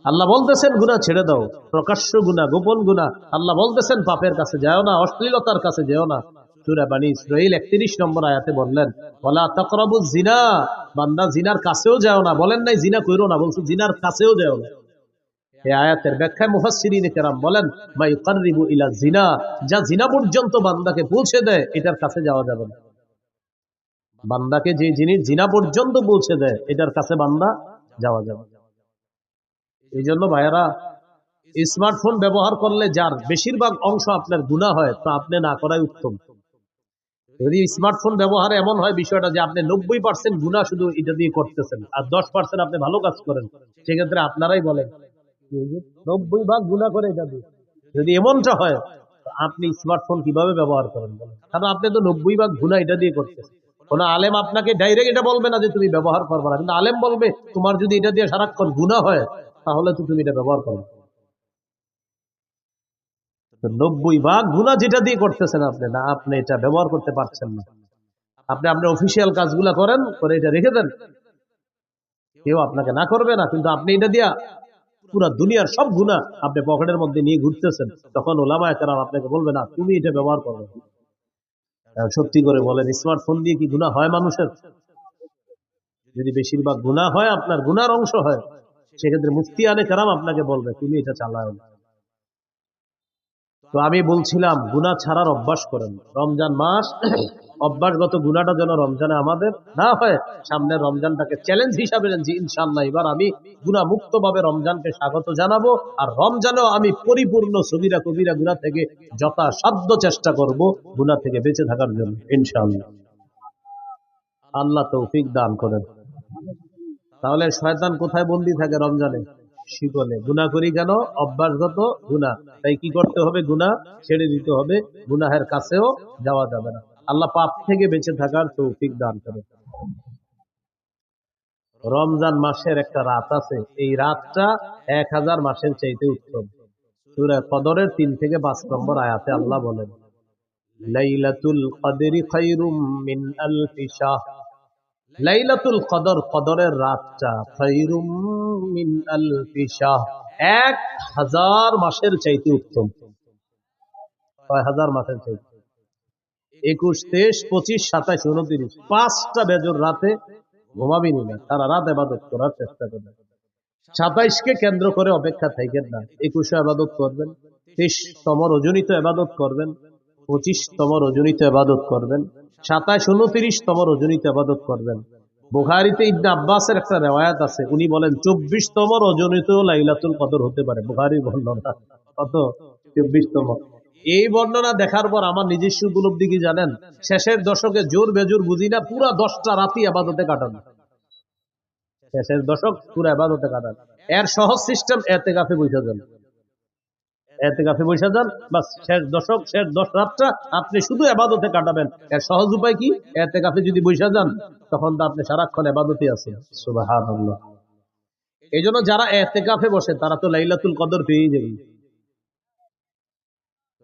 S1: আল্লাহ বলতেছেন গুনাহ ছেড়ে দাও, প্রকাশ্য গুনাহ, গোপন গুনাহ। আল্লাহ বলতেছেন পাপের কাছে যাও না, অশ্লীলতার কাছে যেও না। সূরা বনী ইসরাঈল 31 নম্বর আয়াতে বললেন, ওয়ালা তাকরাবুজ জিনা, বান্দা জিনার কাছেও যাও না। বলেন নাই জিনা কইরো না, বলছি জিনার কাছেও যাও না। এই আয়াতের ব্যাখ্যায় মুফাসসিরিনে কেরাম বলেন, মা ইউকাররিবু ইলা জিনা, যা জিনা পর্যন্ত বান্দাকে পৌঁছে দেয়, এটার কাছে যাওয়া যাবে না। বান্দাকে যে জিনিস জিনা পর্যন্ত পৌঁছে দেয়, এটার কাছে বান্দা যাওয়া যাবে না। এই জন্য ভাইয়েরা, স্মার্টফোন ব্যবহার করলে যার বেশিরভাগ অংশ আপনার গুনাহ হয়, তো আপনি না করাই উত্তম। যদি স্মার্টফোন ব্যবহার এমন হয় বিষয়টা যে আপনি 90% গুনাহ শুধু এটা দিয়ে করতেছেন, আর 10% আপনি ভালো কাজ করেন, সেক্ষেত্রে আপনারাই বলেন 90 ভাগ গুনাহ করে এটা দিয়ে। যদি এমনটা হয়, আপনি স্মার্টফোন কিভাবে ব্যবহার করেন বলেন? কারণ আপনি তো 90 ভাগ গুনাহ এটা দিয়ে করতেছেন। কোন আলেম আপনাকে ডাইরেক্ট এটা বলবে না যে তুমি ব্যবহার করবে না, কিন্তু আলেম বলবে তোমার যদি এটা দিয়ে সারাক্ষণ গুনাহ হয়, তাহলে তো তুমি এটা ব্যবহার করো। 90 ভাগ গুনাহ যেটা দিয়ে করতেছেন আপনি, না আপনি এটা ব্যবহার করতে পারছেন না। আপনি আপনার অফিসিয়াল কাজগুলা করেন, করে এটা রেখে দেন, কেউ আপনাকে না করবে না, কিন্তু আপনি এটা দিয়া পুরো দুনিয়ার সব গুনাহ আপনি পকেটের মধ্যে নিয়ে ঘুরতেছেন, তখন ওলামায়ে কেরাম আপনাকে বলবে না তুমি এটা ব্যবহার করবে। সত্যি করে বলেন, স্মার্টফোন দিয়ে কি গুনাহ হয় মানুষের? যদি বেশিরভাগ গুনাহ হয়, আপনার গুনার অংশ হয়, সেক্ষেত্রে মুফতিয়ানে কেরাম আপনাকে বলবে তুমি এটা চালাও না। তো আমি বলছিলাম গুনাহ ছাড়ার অভ্যাস করেন। রমজান মাস, অভ্যাসগত গুনাহটা যেন রমজানে আমাদের না হয়। সামনে রমজানটাকে চ্যালেঞ্জ হিসাবে নেন যে ইনশাআল্লাহ এবার আমি গুনাহ মুক্ত ভাবে রমজানকে স্বাগত জানাবো, আর রমজানেও আমি পরিপূর্ণ সগীরা কবিরা গুনাহ থেকে যথাসাধ্য চেষ্টা করব গুনাহ থেকে বেঁচে থাকার জন্য ইনশাআল্লাহ। আল্লাহ তৌফিক দান করেন। তাহলে শয়তান কোথায় বন্দী থাকে? রমজানে শিকলে। গুনাহ করি কেন? অভ্যাসগত গুনাহ। তাই কি করতে হবে? গুনাহ ছেড়ে দিতে হবে, গুনাহের কাছেও যাওয়া যাবে না। আল্লাহ পাপ থেকে বেঁচে থাকার তৌফিক দান করেন। রমজান মাসের একটা রাত আছে, এই রাতটা 1000 মাসের চাইতে উত্তম। সূরা কদরের 3 থেকে 5 নম্বর আয়াতে আল্লাহ বলেন, লাইলাতুল কদরি খায়রুম মিন আলফি শাহর। লাইলাতুল কদর, কদরের রাতটা, খায়রুম মিন আলফি শাহর, 1000 মাসের চাইতে উত্তম। 6000 মাসের চাইতে 21, 23, 25, 27, 29 5টা বেজর রাতে ঘুমাবি না, সারা রাত ইবাদত করার চেষ্টা করবেন। 27কে কেন্দ্র করে অপেক্ষা থাকেন না, 21 ইবাদত করবেন, 23তম রজনীত ইবাদত করবেন, 25তম রজনীত ইবাদত করবেন, 27, 29তম রজনীত ইবাদত করবেন। বুখারীতে ইবনে আব্বাসের একটা রিওয়ায়াত আছে, উনি বলেন 24তম রজনীতেও লাইলাতুল কদর হতে পারে। বুখারীর বর্ণনা। কত? 24তম। এই বর্ণনা দেখার পর আমার নিজস্ব উপলব্ধি কি জানেন? শেষের দশকে জোর বেজোর বুঝি না, পুরা 10টা রাতই ইবাদতে কাটানো। শেষের দশক পুরো ইবাদতে কাটান। এর সহজ সিস্টেম, ইতিকাফে বসে যান। ইতিকাফে বসে যান, বাস শেষ দশক, শেষ 10 রাতটা আপনি শুধু ইবাদতে কাটাবেন। এর সহজ উপায় কি? ইতিকাফে যদি বসে যান, তখন তো আপনি সারাক্ষণ ইবাদতে আছেন। সুবহানাল্লাহ। এইজন্য যারা ইতিকাফে বসে তারা তো লাইলাতুল কদর পেয়ে যাবে।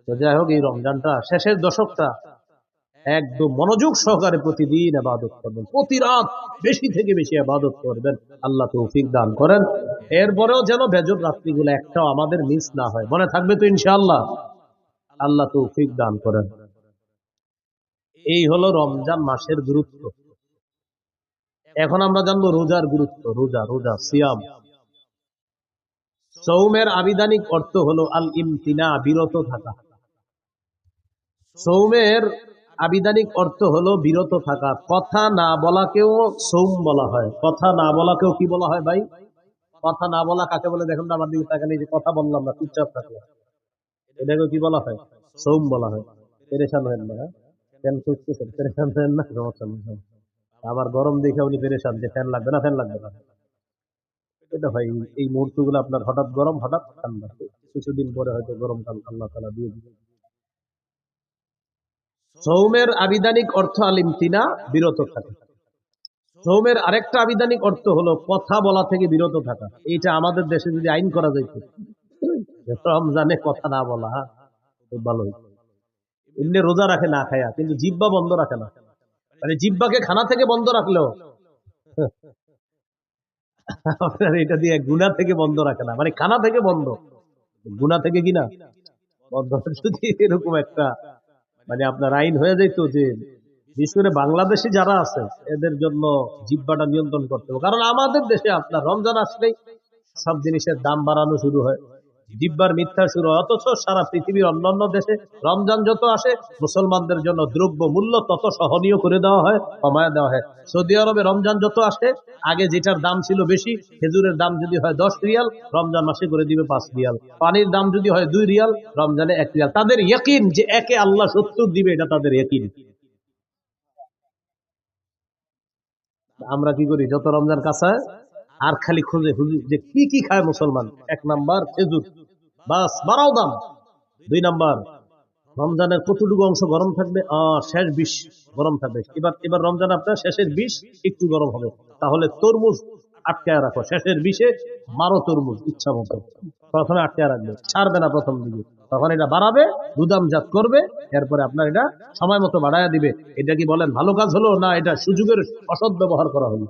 S1: তো যাই হোক, এই রমজানটা শেষের দশকটা একদম মনোযোগ সহকারে প্রতিদিন ইবাদত করবেন, প্রতি রাত বেশি থেকে বেশি ইবাদত করবেন। আল্লাহ তৌফিক দান করেন। এরপরেও যেন বেজর রাত্রিগুলো একটাও আমাদের মিস না হয়। মনে থাকবে তো ইনশাআল্লাহ? আল্লাহ তৌফিক দান করেন। এই হলো রমজান মাসের গুরুত্ব। এখন আমরা জানবো রোজার গুরুত্ব। রোজা, রোজা, সিয়াম। সৌমের আবিধানিক অর্থ হলো আল ইমতিনা, বিরত থাকা। সৌমের আবিধানিক অর্থ হলো বিরত থাকা। কথা না বলাকেও সৌম বলা হয়। কথা না বলাকেও কি বলা হয় ভাই? কথা না বলা কাকে বলে দেখুন না, আমার দিকে তাকালে, যে কথা বললাম না, চুপচাপ থাকলাম, এটাকে কি বলা হয়? সৌম বলা হয়। পেরেশান হেন না, ফ্যান খুঁজতেছেন, পেরেশান হেন না, সমস্যা নেই। আবার গরম দেখে উনি পেরেশান যে ফ্যান লাগবে না, ফ্যান লাগবে না। এটা ভাই, এই মুহূর্তগুলো আপনার হঠাৎ গরম, হঠাৎ ঠান্ডা, কিছুদিন পরে হয়তো গরমকাল আল্লাহ তাআলা দিয়ে দিবে। সৌমের আবিধানিক অর্থ আল ইমতিনা, বিরত থাকা। সৌমের আরেকটা আবিধানিক অর্থ হলো কথা বলা থেকে বিরত থাকা। এইটা আমাদের দেশে যদি আইন করা যাইত, রমজানে কথা না বলা, খুব ভালো হইত। এমনি রোজা রাখে না খায়া, কিন্তু জিহ্বা বন্ধ রাখে না। মানে জিহ্বাকে খানা থেকে বন্ধ রাখলেও আপনার এটা দিয়ে গুনাহ থেকে বন্ধ রাখে না, মানে খানা থেকে বন্ধ, গুনাহ থেকে কিনা বন্ধ। যদি এরকম একটা মানে আপনার আইন হয়ে যেত, যে বিশেষ করে বাংলাদেশে যারা আছে এদের জন্য জিহ্বাটা নিয়ন্ত্রণ করতে হবে। কারণ আমাদের দেশে আপনার রমজান আসলেই সব জিনিসের দাম বাড়ানো শুরু হয়, জিহ্বার মিথ্যা শুরু হয়। অথচ সারা পৃথিবীর অন্যান্য দেশে রমজান যত আসে, মুসলমানদের জন্য দ্রব্য মূল্য তত সহনীয় করে দেওয়া হয়, কমায় দেওয়া হয়। সৌদি আরবে রমজান যত আসে, আগে যেটার দাম ছিল বেশি, খেজুরের দাম যদি হয় 10 রিয়াল, রমজান মাসে করে দিবে 5 রিয়াল। পানির দাম যদি হয় 2 রিয়াল, রমজানে 1 রিয়াল। তাদের ইয়াকিন যে একে আল্লাহ 70 দিবে, এটা তাদের ইয়াকিন। আমরা কি করি? যত রমজান কাছায় আর খালি খুঁজে হুজুর যে কি কি খায় মুসলমান। 1 নাম্বার খেজুর, বাস বাড়াও দাম। 2 নাম্বার, রমজানের কতটুকু অংশ গরম থাকবে? শেষ 20 গরম থাকবে। এবার এবার রমজান আপনার শেষের 20 একটু গরম হবে, তাহলে তরমুজ আটকায় রাখো, শেষের 20-এ মারো তরমুজ ইচ্ছা মতো। প্রথমে আটকায় রাখবে, ছাড়বে না প্রথম দিকে, তখন এটা বাড়াবে, গুদামজাত করবে, এরপরে আপনার এটা সময় মতো বাড়ায় দিবে। এটা কি বলেন ভালো কাজ হলো, না এটা সুযোগের অসৎ ব্যবহার করা হলো?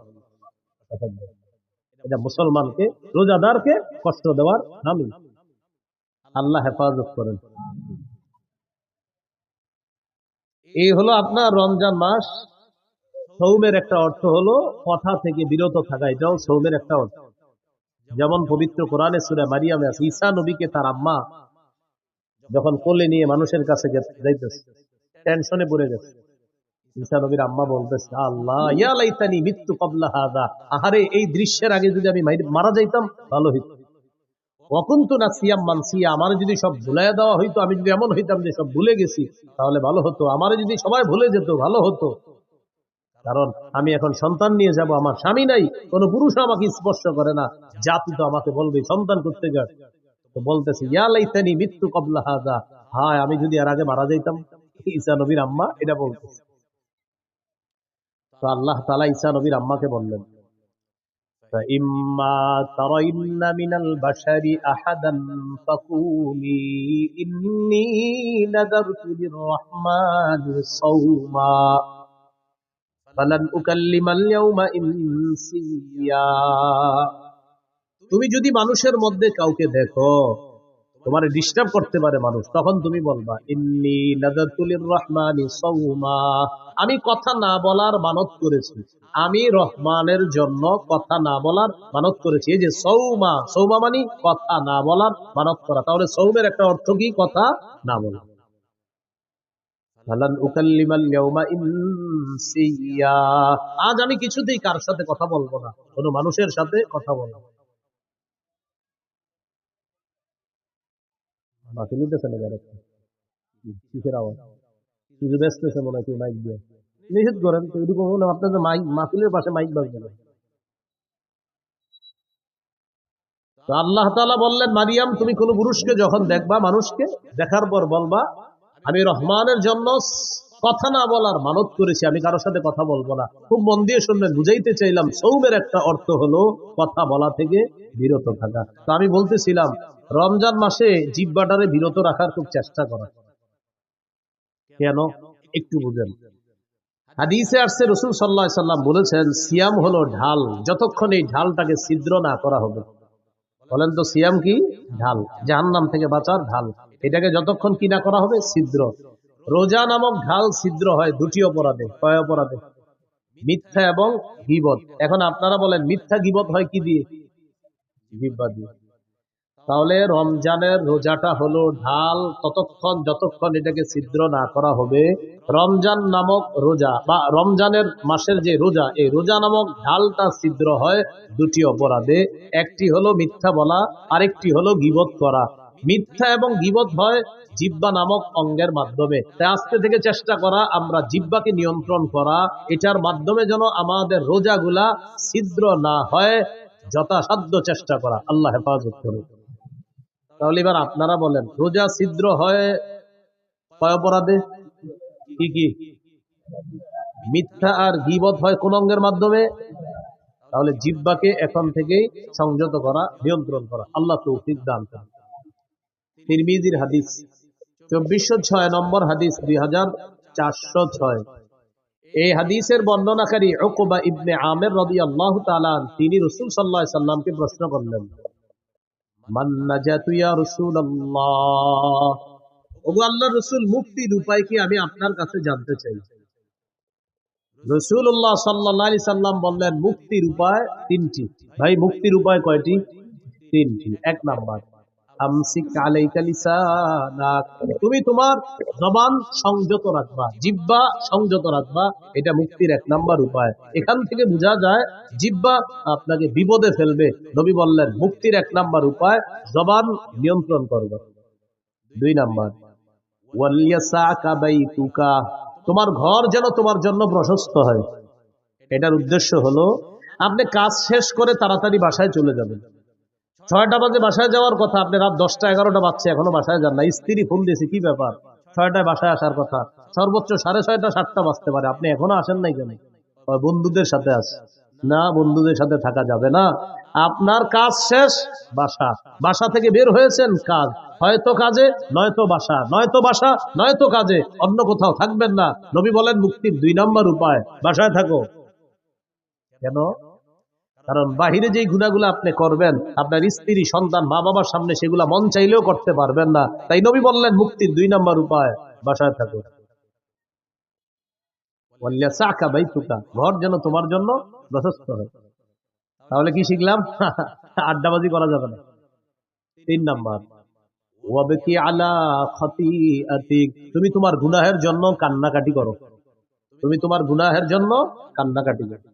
S1: এটা মুসলমানকে, রোজাদারকে কষ্ট দেওয়ার নামই। আল্লাহ হেফাজত করেন। এই হলো আপনার রমজান মাস। সৌমের একটা অর্থ হলো কথা থেকে বিরত থাকা, এটাও সৌমের একটা অর্থ। যেমন পবিত্র কোরআনে সূরা মারিয়ামে আছে, ঈসা নবীকে তার আম্মা যখন কোলে নিয়ে মানুষের কাছে যাইতেছে, টেনশনে পড়ে গেছে। ঈসা নবীর আম্মা বলতেছে, আল্লাহ ইয়া লাইতানি মিততু ক্বাবলা হাযা, আহারে এই দৃশ্যের আগে যদি আমি মারা যাইতাম ভালো হইতো। ওয়া কুনতু নাসিয়াম মানসিয়া, আমার যদি সব ভুলাইয়া দেওয়া হইতো, আমি যদি এমন হইতাম যে সব ভুলে গেছি, তাহলে ভালো হতো। আমার যদি সবাই ভুলে যেত, ভালো হতো। কারণ আমি এখন সন্তান নিয়ে যাব, আমার স্বামী নাই, কোন পুরুষ আমাকে স্পর্শ করে না, জাতি তো আমাকে বলবে সন্তান করতে গেছে। তো বলতেছে, ইয়া লাইতানি মিততু ক্বাবলা হাযা, হায় আমি যদি এর আগে মারা যাইতাম। ঈসা নবীর আম্মা এটা বলতেছে। তো আল্লাহ তাআলা ঈসা নবীর আম্মাকে বললেন, فإما ترين من البشر أحدا فقولي إني نذرت للرحمن صوما فلن أكلم اليوم إنسيا। তুমি যদি মানুষের মধ্যে কাউকে দেখো তোমার ডিস্টার্ব করতে পারে মানুষ, তখন তুমি বলবা ইন্নী নাযারতু লিররহমানি সাওমা, আমি কথা না বলার মানত করেছি, আমি রহমানের জন্য কথা না বলার মানত করেছি। এই যে সৌমা, সৌমা মানে কথা না বলার মানত করা। তাহলে সৌমের একটা অর্থ কি? কথা না বলা। ফালান উকাল্লিমাল ইয়াউমা ইনসিয়া, আজ আমি কিছুতেই কার সাথে কথা বলবো না, কোনো মানুষের সাথে কথা বলবো না। বাকি নিতেছে না যারা, কিসের আওয়াজ? কিছু ব্যস্তেছে মনে হয় কেউ মাইক দিয়ে। নিষেধ করেন তো, এরকম হলো আপনাদের মাইক, মাহফিলের পাশে মাইক বাজবে না। তো আল্লাহ তাআলা বললেন, মারিয়াম তুমি কোন পুরুষকে যখন দেখবা, মানুষকে দেখার পর বলবা আমি রহমানের জন্য কথা না বলার মানত করেছি, আমি কারোর সাথে কথা বলবো না। খুব মন দিয়ে শুনবেন, বুঝাইতে চাইলাম সৌমের একটা অর্থ হলো কথা বলা থেকে বিরত থাকা। তো আমি বলতেছিলাম রমজান মাসে জিহ্বাটারে বিরত রাখার খুব চেষ্টা করা। কেন? একটু বুঝেন। হাদিসে আসছে রাসূল সাল্লাল্লাহু আলাইহি সাল্লাম বলেছেন, সিয়াম হলো ঢাল, যতক্ষণ এই ঢালটাকে ছিদ্র না করা হবে। বলেন তো সিয়াম কি? ঢাল, জাহান্নাম থেকে বাঁচার ঢাল। এটাকে যতক্ষণ কি না করা হবে, ছিদ্র। রোজা নামক ঢাল ছিদ্র হয় দুটি অপরাধে। কয় অপরাধে? মিথ্যা এবং গীবত। এখন আপনারা বলেন মিথ্যা গীবত হয় কি দিয়ে? জিহ্বা দিয়ে। তাহলে রমজানের রোজাটা হলো ঢাল, ততক্ষণ যতক্ষণ এটাকে ছিদ্র না করা হবে। রমজান নামক রোজা বা রমজানের মাসের যে রোজা, এই রোজা নামক ঢালটা ছিদ্র হয় দুটি অপরাধে। একটি হলো মিথ্যা বলা, আরেকটি হলো গীবত করা। মিথ্যা এবং গীবত হয় জিহ্বা নামক অঙ্গের মাধ্যমে। তাই আজকে থেকে চেষ্টা করা আমরা জিহ্বাকে নিয়ন্ত্রণ করা, এটার মাধ্যমে যেন আমাদের রোজাগুলা ছিদ্র না হয়, যথাসাধ্য চেষ্টা করা। আল্লাহ হেফাজত করুন। তাহলে এবার আপনারা বলেন রোজা ছিদ্র হয় কয় অপরাধে? কি কি? মিথ্যা আর গীবত হয় কোন অঙ্গের মাধ্যমে? তাহলে জিহ্বাকে এখন থেকেই সংযত করা, নিয়ন্ত্রণ করা। আল্লাহ তৌফিক দান করেন। তিরমিজির হাদিস 2406 নম্বর হাদিস, 2406। এই হাদিসের বর্ণনাকারী উকবা ইবনে আমির রাদিয়াল্লাহু তাআলা তিনি রাসূল সাল্লাল্লাহু আলাইহি সাল্লামকে প্রশ্ন করলেন, মান নাজাতু ইয়া রাসূলুল্লাহ, ওগো আল্লাহর রাসূল মুক্তির উপায় কি আমি আপনার কাছে জানতে চাই। রাসূলুল্লাহ সাল্লাল্লাহু আলাইহি সাল্লাম বললেন মুক্তির উপায় তিনটি। ভাই মুক্তির উপায় কয়টি? তিনটি। এক নাম্বার, আমসিক আলাইকা লিসানাক, তুমি তোমার জবান সংযত রাখবা, জিহ্বা সংযত রাখবা। এটা মুক্তির এক নাম্বার উপায়। এখান থেকে বোঝা যায় জিহ্বা আপনাকে বিপদে ফেলবে। নবী বললেন মুক্তির এক নাম্বার উপায় জবান নিয়ন্ত্রণ করবে। দুই নাম্বার, ওয়ালিয়াসাকা বাইতুকা, তোমার ঘর যেন তোমার জন্য প্রশস্ত হয়। এটার উদ্দেশ্য হলো আপনি কাজ শেষ করে তাড়াতাড়ি বাসায় চলে যাবেন। 6টা বাজে বাসায় যাওয়ার কথা, আপনি রাত 10টা 11টা বাজছে এখনো বাসায় যান না। স্ত্রী ফোন দিয়েছে, কি ব্যাপার 6টায় বাসায় আসার কথা, সর্বোচ্চ 6:30 7টা বাজতে পারে, আপনি এখনো আসেন নাই কেন? বন্ধুদের সাথে আছে। না, বন্ধুদের সাথে থাকা যাবে না। আপনার কাজ শেষ, বাসা, বাসা থেকে বের হয়েছেন কাজ, হয়তো কাজে নয়তো বাসা, নয়তো বাসা নয়তো কাজে, অন্য কোথাও থাকবেন না। নবী বলেন মুক্তির 2 নাম্বার উপায় বাসায় থাকো। কেন? কারণ বাহিরে যেই গুনাহগুলো আপনি করবেন আপনার স্ত্রী, সন্তান, মা বাবার সামনে সেগুলা মন চাইলেও করতে পারবেন না। তাই নবী বললেন মুক্তির 2 নাম্বার উপায় বাসায় থাকো। ওয়ালিয়াসাকা বাইতুকা, ঘর যেন তোমার জন্য প্রশস্ত হয়। তাহলে কি শিখলাম? আড্ডাবাজি করা যাবে না। 3 নাম্বার, ওয়াবকি আলা খাতিআতিক, তুমি তোমার গুনাহের জন্য কান্নাকাটি করো। তুমি তোমার গুনাহের জন্য কান্নাকাটি করো।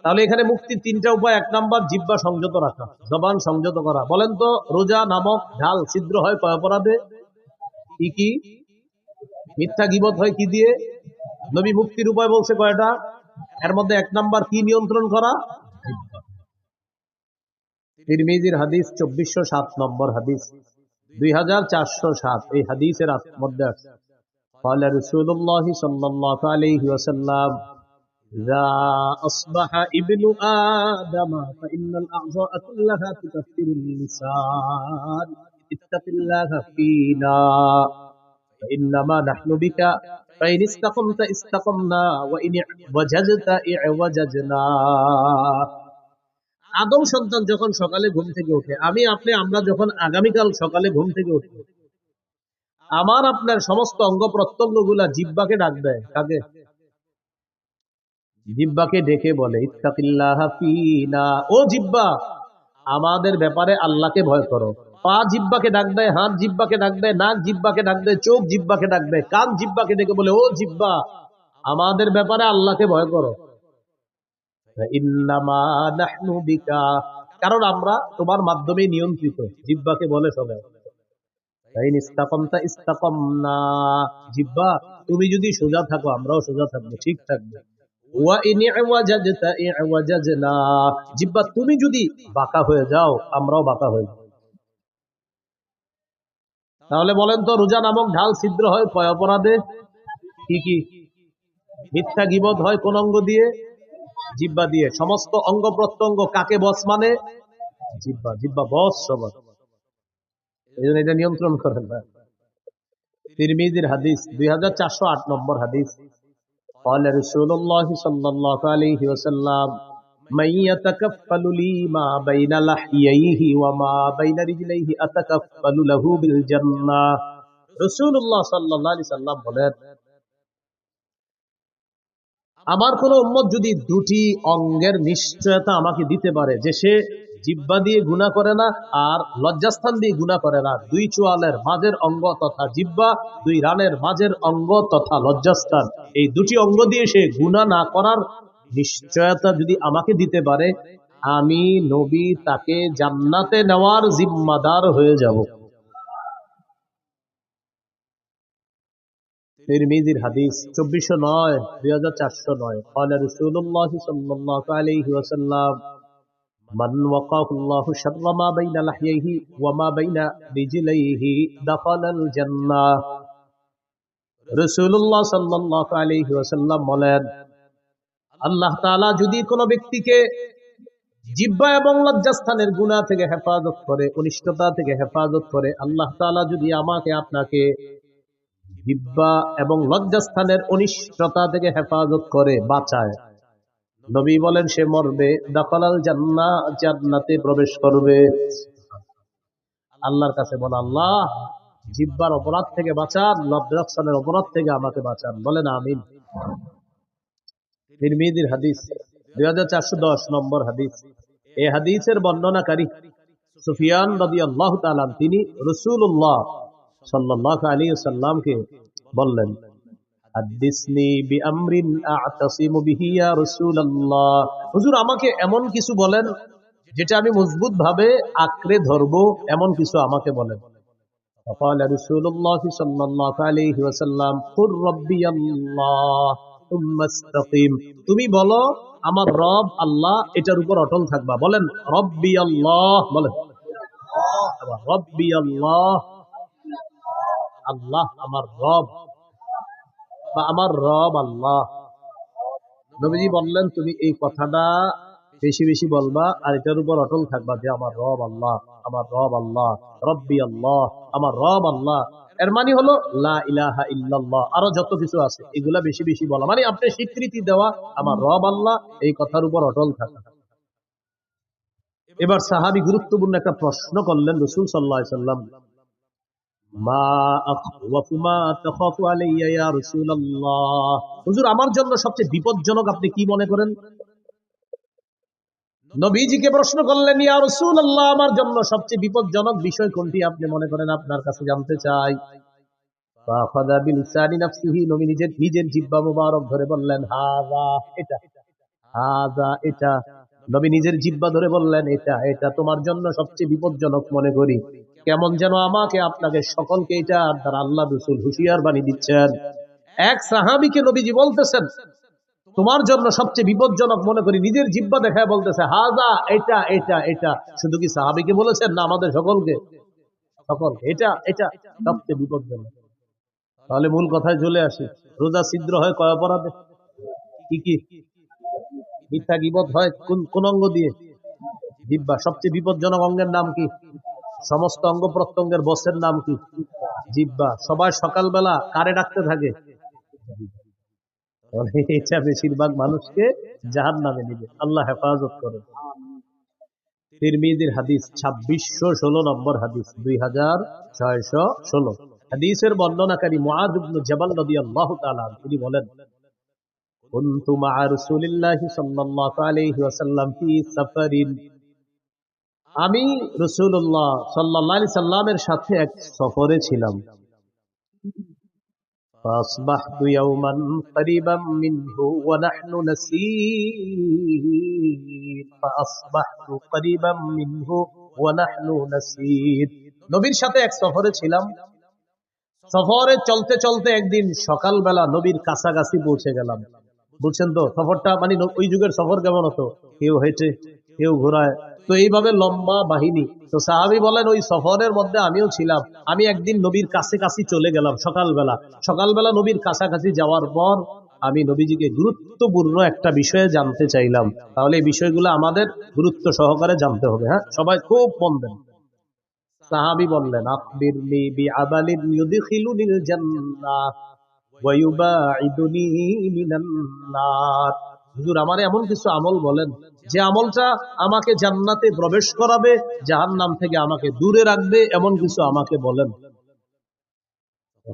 S1: তাহলে এখানে মুক্তির 3টা উপায়। 1 নাম্বার জিহ্বা সংযত রাখা, জবান সংযত করা। বলেন তো রোজা নামক ঢাল ছিদ্র হয় কয় অপরাধে? কি কি? মিথ্যা গীবত হয় কি দিয়ে? নবী মুক্তির উপায় বলছে কয়টা? এর মধ্যে 1 নাম্বার কি নিয়ন্ত্রণ করা? তিরমিজির হাদিস 2407 নম্বর হাদিস, 2407। এই হাদিসের মধ্যে আছে قال رسول الله صلى الله عليه وسلم إذا أصبح ابن آدم فإن الأعضاء كلها تكفر اللسان اتق الله فينا فإنما نحن بك فإن استقمت استقمنا وإن وجدت اعوججنا। আদম সন্তান যখন সকালে ঘুম থেকে ওঠে, আমি আপনি আমরা যখন আগামীকাল সকালে ঘুম থেকে উঠব, আমার আপনার সমস্ত অঙ্গ প্রত্যঙ্গ গুলা জিহ্বাকে ডাক দেয়। কাকে? জিহ্বাকে ডেকে বলে ইত্তাকিল্লাহ ফীনা, ও জিহ্বা আমাদের ব্যাপারে আল্লাহকে ভয় করো। পা জিহ্বাকে ডাক দেয়, হাত জিহ্বাকে ডাক দেয়, নাক জিহ্বাকে ডাক দেয়, চোখ জিহ্বাকে ডাক দেয়, কান জিহ্বাকে ডেকে বলে ও জিহ্বা আমাদের ব্যাপারে আল্লাহকে ভয় করো। ইন্নামা নাহনু বিকা, কারণ আমরা তোমার মাধ্যমে নিয়ন্ত্রিত। জিহ্বাকে বলে সবাই ইস্তাকামতা ইস্তাকামনা, জিহ্বা তুমি যদি সোজা থাকো আমরাও সোজা থাকবো, ঠিক থাকবো। ওয়া ইন ইওয়াজাজতা ইওয়াজাজনা, জিহ্বা তুমি যদি বাঁকা হয়ে যাও আমরাও বাঁকা হয়ে যাই। তাহলে বলেন তো রোজা নামক ঢাল ছিদ্র হয় কয় অপরাধে? কি কি? মিথ্যা গীবত হয় কোন অঙ্গ দিয়ে? জিহ্বা দিয়ে। সমস্ত অঙ্গ প্রত্যঙ্গ কাকে বস মানে? জিহ্বা। জিহ্বা বস সবার, এই জন্য এটা নিয়ন্ত্রণ করেন না। তিরমিজির হাদিস 2408 নম্বর হাদিস, قال رسول الله صلى الله عليه وسلم من يتكفل لي ما بين لحييه وما بين رجليه أتكفل له بالجنة। রাসূলুল্লাহ সাল্লাল্লাহু আলাইহি সাল্লাম বলেন, আমার কোন উম্মত যদি দুটি অঙ্গের নিশ্চয়তা আমাকে দিতে পারে যে সে জিহ্বা দিয়ে গুনাহ করে না আর লজ্জাস্থান দিয়ে গুনাহ করে না, দুই চোয়ালের মাঝের অঙ্গ তথা জিহ্বা, দুই রানের মাঝের অঙ্গ তথা লজ্জাস্থান, এই দুটি অঙ্গ দিয়ে সে গুনাহ না করার নিশ্চয়তা যদি আমাকে দিতে পারে, আমি নবী তাকে জান্নাতে নেওয়ার জিম্মাদার হয়ে যাব। তিরমিজির হাদিস 2409 2409, قال رسول الله صلى الله عليه وسلم من وقاه الله شر ما بين لحييه وما بين رجليه دخل الجنة। রাসূলুল্লাহ সাল্লাল্লাহু আলাইহি ওয়াসাল্লাম বলেন, আল্লাহ তাআলা যদি কোনো ব্যক্তিকে জিহ্বা এবং লজ্জাস্থানের গুনাহ থেকে হেফাজত করে, অনিষ্টতা থেকে হেফাজত করে, আল্লাহ তাআলা যদি আমাকে আপনাকে জিহ্বা এবং লজ্জাস্থানের অনিষ্টতা থেকে হেফাজত করে, বাঁচায়, নবী বলেন সে মরবে, দাখালাল জান্নাহ, জান্নাতে প্রবেশ করবে। আল্লাহর কাছে বলে, আল্লাহ জিহ্বার অপরাধ থেকে বাঁচান, লজ্জাস্থানের অপরাধ থেকে আমাকে বাঁচান, বলেন আমিন। তিরমিজির হাদিস 2410 নম্বর হাদিস। এই হাদিসের বর্ণনাকারী সুফিয়ান রাদিয়াল্লাহু তাআলা তিনি রাসূলুল্লাহ সাল্লাল্লাহু আলাইহি ওয়াসাল্লামকে বললেন, হাদিসনি বিআমরিন আ'তাসিমু বিহি ইয়া রাসূলুল্লাহ, হুজুর আমাকে এমন কিছু বলেন যেটা আমি মজবুত ভাবে আঁকড়ে ধরবো, এমন কিছু আমাকে বলেন। فقال رسول الله صلى الله عليه وسلم قل ربي الله ثم استقيم, তুমি বলো আমার রব আল্লাহ, এটার উপর অটল থাকবা। বলেন রব্বি আল্লাহ, বলেন রব্বি আল্লাহ, আল্লাহ আমার রব বা আমার রব আল্লাহ। নবীজি বললেন তুমি এই কথাটা বেশি বেশি বলবা আর এটার উপর অটল থাকবা যে আমার রব আল্লাহ, আমার রব আল্লাহ, রব্বি আল্লাহ, আমার রব আল্লাহ। এর মানে হলো লা ইলাহা ইল্লাল্লাহ, আরো যত কিছু আছে এগুলা বেশি বেশি বলা, মানে আপনি স্বীকৃতি দেওয়া আমার রব আল্লাহ, এই কথার উপর অটল থাকা। এবার সাহাবী গুরুত্বপূর্ণ একটা প্রশ্ন করলেন রাসূল সাল্লাল্লাহু আলাইহি ওয়াসাল্লাম, মা আখওয়াফু মা তাখাফু আলাইয়া ইয়া রাসূলুল্লাহ, হুজুর আমার জন্য সবচেয়ে বিপজ্জনক আপনি কি মনে করেন? নবীজিকে প্রশ্ন করলেন, ইয়া রাসূলুল্লাহ আমার জন্য সবচেয়ে বিপজ্জনক বিষয় কোনটি আপনি মনে করেন, আপনার কাছে জানতে চাই। ফাখাযা বিলিসানি নাফসিহি, নবী নিজের জিহ্বা মুবারক ধরে বললেন হাযা, এটা, হাযা এটা। নবী নিজের জিহ্বা ধরে বললেন এটা, এটা তোমার জন্য সবচেয়ে বিপজ্জনক মনে করি। কেমন যেন আমাকে আপনাকে সকলকে এটা দ্বারা আল্লাহ রাসূল হুঁশিয়ার বাণী দিচ্ছেন। এক সাহাবীকে নবীজি বলতেছেন তোমার জন্য সবচেয়ে বিপজ্জনক মনে করি, নিজের জিহ্বা দেখায় বলতেছে হাযা, এটা এটা এটা। শুধু কি সাহাবীকে বলেছেন না আমাদের সকলকে? সকলকে, এটা এটা সবচেয়ে বিপজ্জনক। তাহলে মূল কথায় চলে আসি, রোজা ছিদ্র হয় কয় অপরাধে? কি কি? মিথ্যা গীবত হয় কোন অঙ্গ দিয়ে? জিহ্বা। সবচেয়ে বিপজ্জনক অঙ্গের নাম কি? সমস্ত অঙ্গ প্রত্যঙ্গের বসের নাম কি? জিহ্বা। সবাই সকালবেলা কারে ডাকতে থাকে? এটা বেশিরভাগ মানুষকে জাহান্নামে নিবে, আল্লাহ হেফাজত করে। তিরমিজির হাদিস 2616 নম্বর হাদিস, 2616। হাদিসের বর্ণনাকারী মুআয ইবনে জাবাল রাদিয়াল্লাহু তাআলা তিনি বলেন, কুনতু মা'a রাসূলিল্লাহি সাল্লাল্লাহু আলাইহি ওয়াসাল্লাম ফি সাফারিন, আমি রাসূলুল্লাহ সাল্লাল্লাহু আলাইহি সাল্লামের সাথে এক সফরে ছিলাম। فأصبحت يوما قريبا منه ونحن نسير فأصبحت قريبا منه ونحن نسير। নবীর সাথে এক সফরে ছিলাম। সফরে চলতে চলতে একদিন সকালবেলা নবীর কাছাকাছি পৌঁছে গেলাম। বুঝছেন তো সফরটা, মানে ওই যুগের সফর কেমন হতো, কেউ হেঁটে কেউ ঘোড়ায়, তো এইভাবে লম্বা বাহিনী। তো সাহাবী বলেন ওই সফরের মধ্যে আমিও ছিলাম। আমি একদিন নবীর কাছাকাছি চলে গেলাম সকালবেলা। সকালবেলা নবীর কাছাকাছি যাওয়ার পর আমি নবীজিকে গুরুত্বপূর্ণ একটা বিষয়ে জানতে চাইলাম। তাহলে এই বিষয়গুলো আমাদের গুরুত্ব সহকারে জানতে হবে। হ্যাঁ, সবাই খুব মন দেন। সাহাবী বললেন, আখবিরনি বিআমালিন ইউদখিলুনিল জান্নাহ ওয়া ইউবাঈদুনি মিনান নার। হুজুর আমারে এমন কিছু আমল বলেন যে আমলটা আমাকে জান্নাতে প্রবেশ করাবে, জাহান্নাম থেকে আমাকে দূরে রাখবে, এমন কিছু আমাকে বলেন।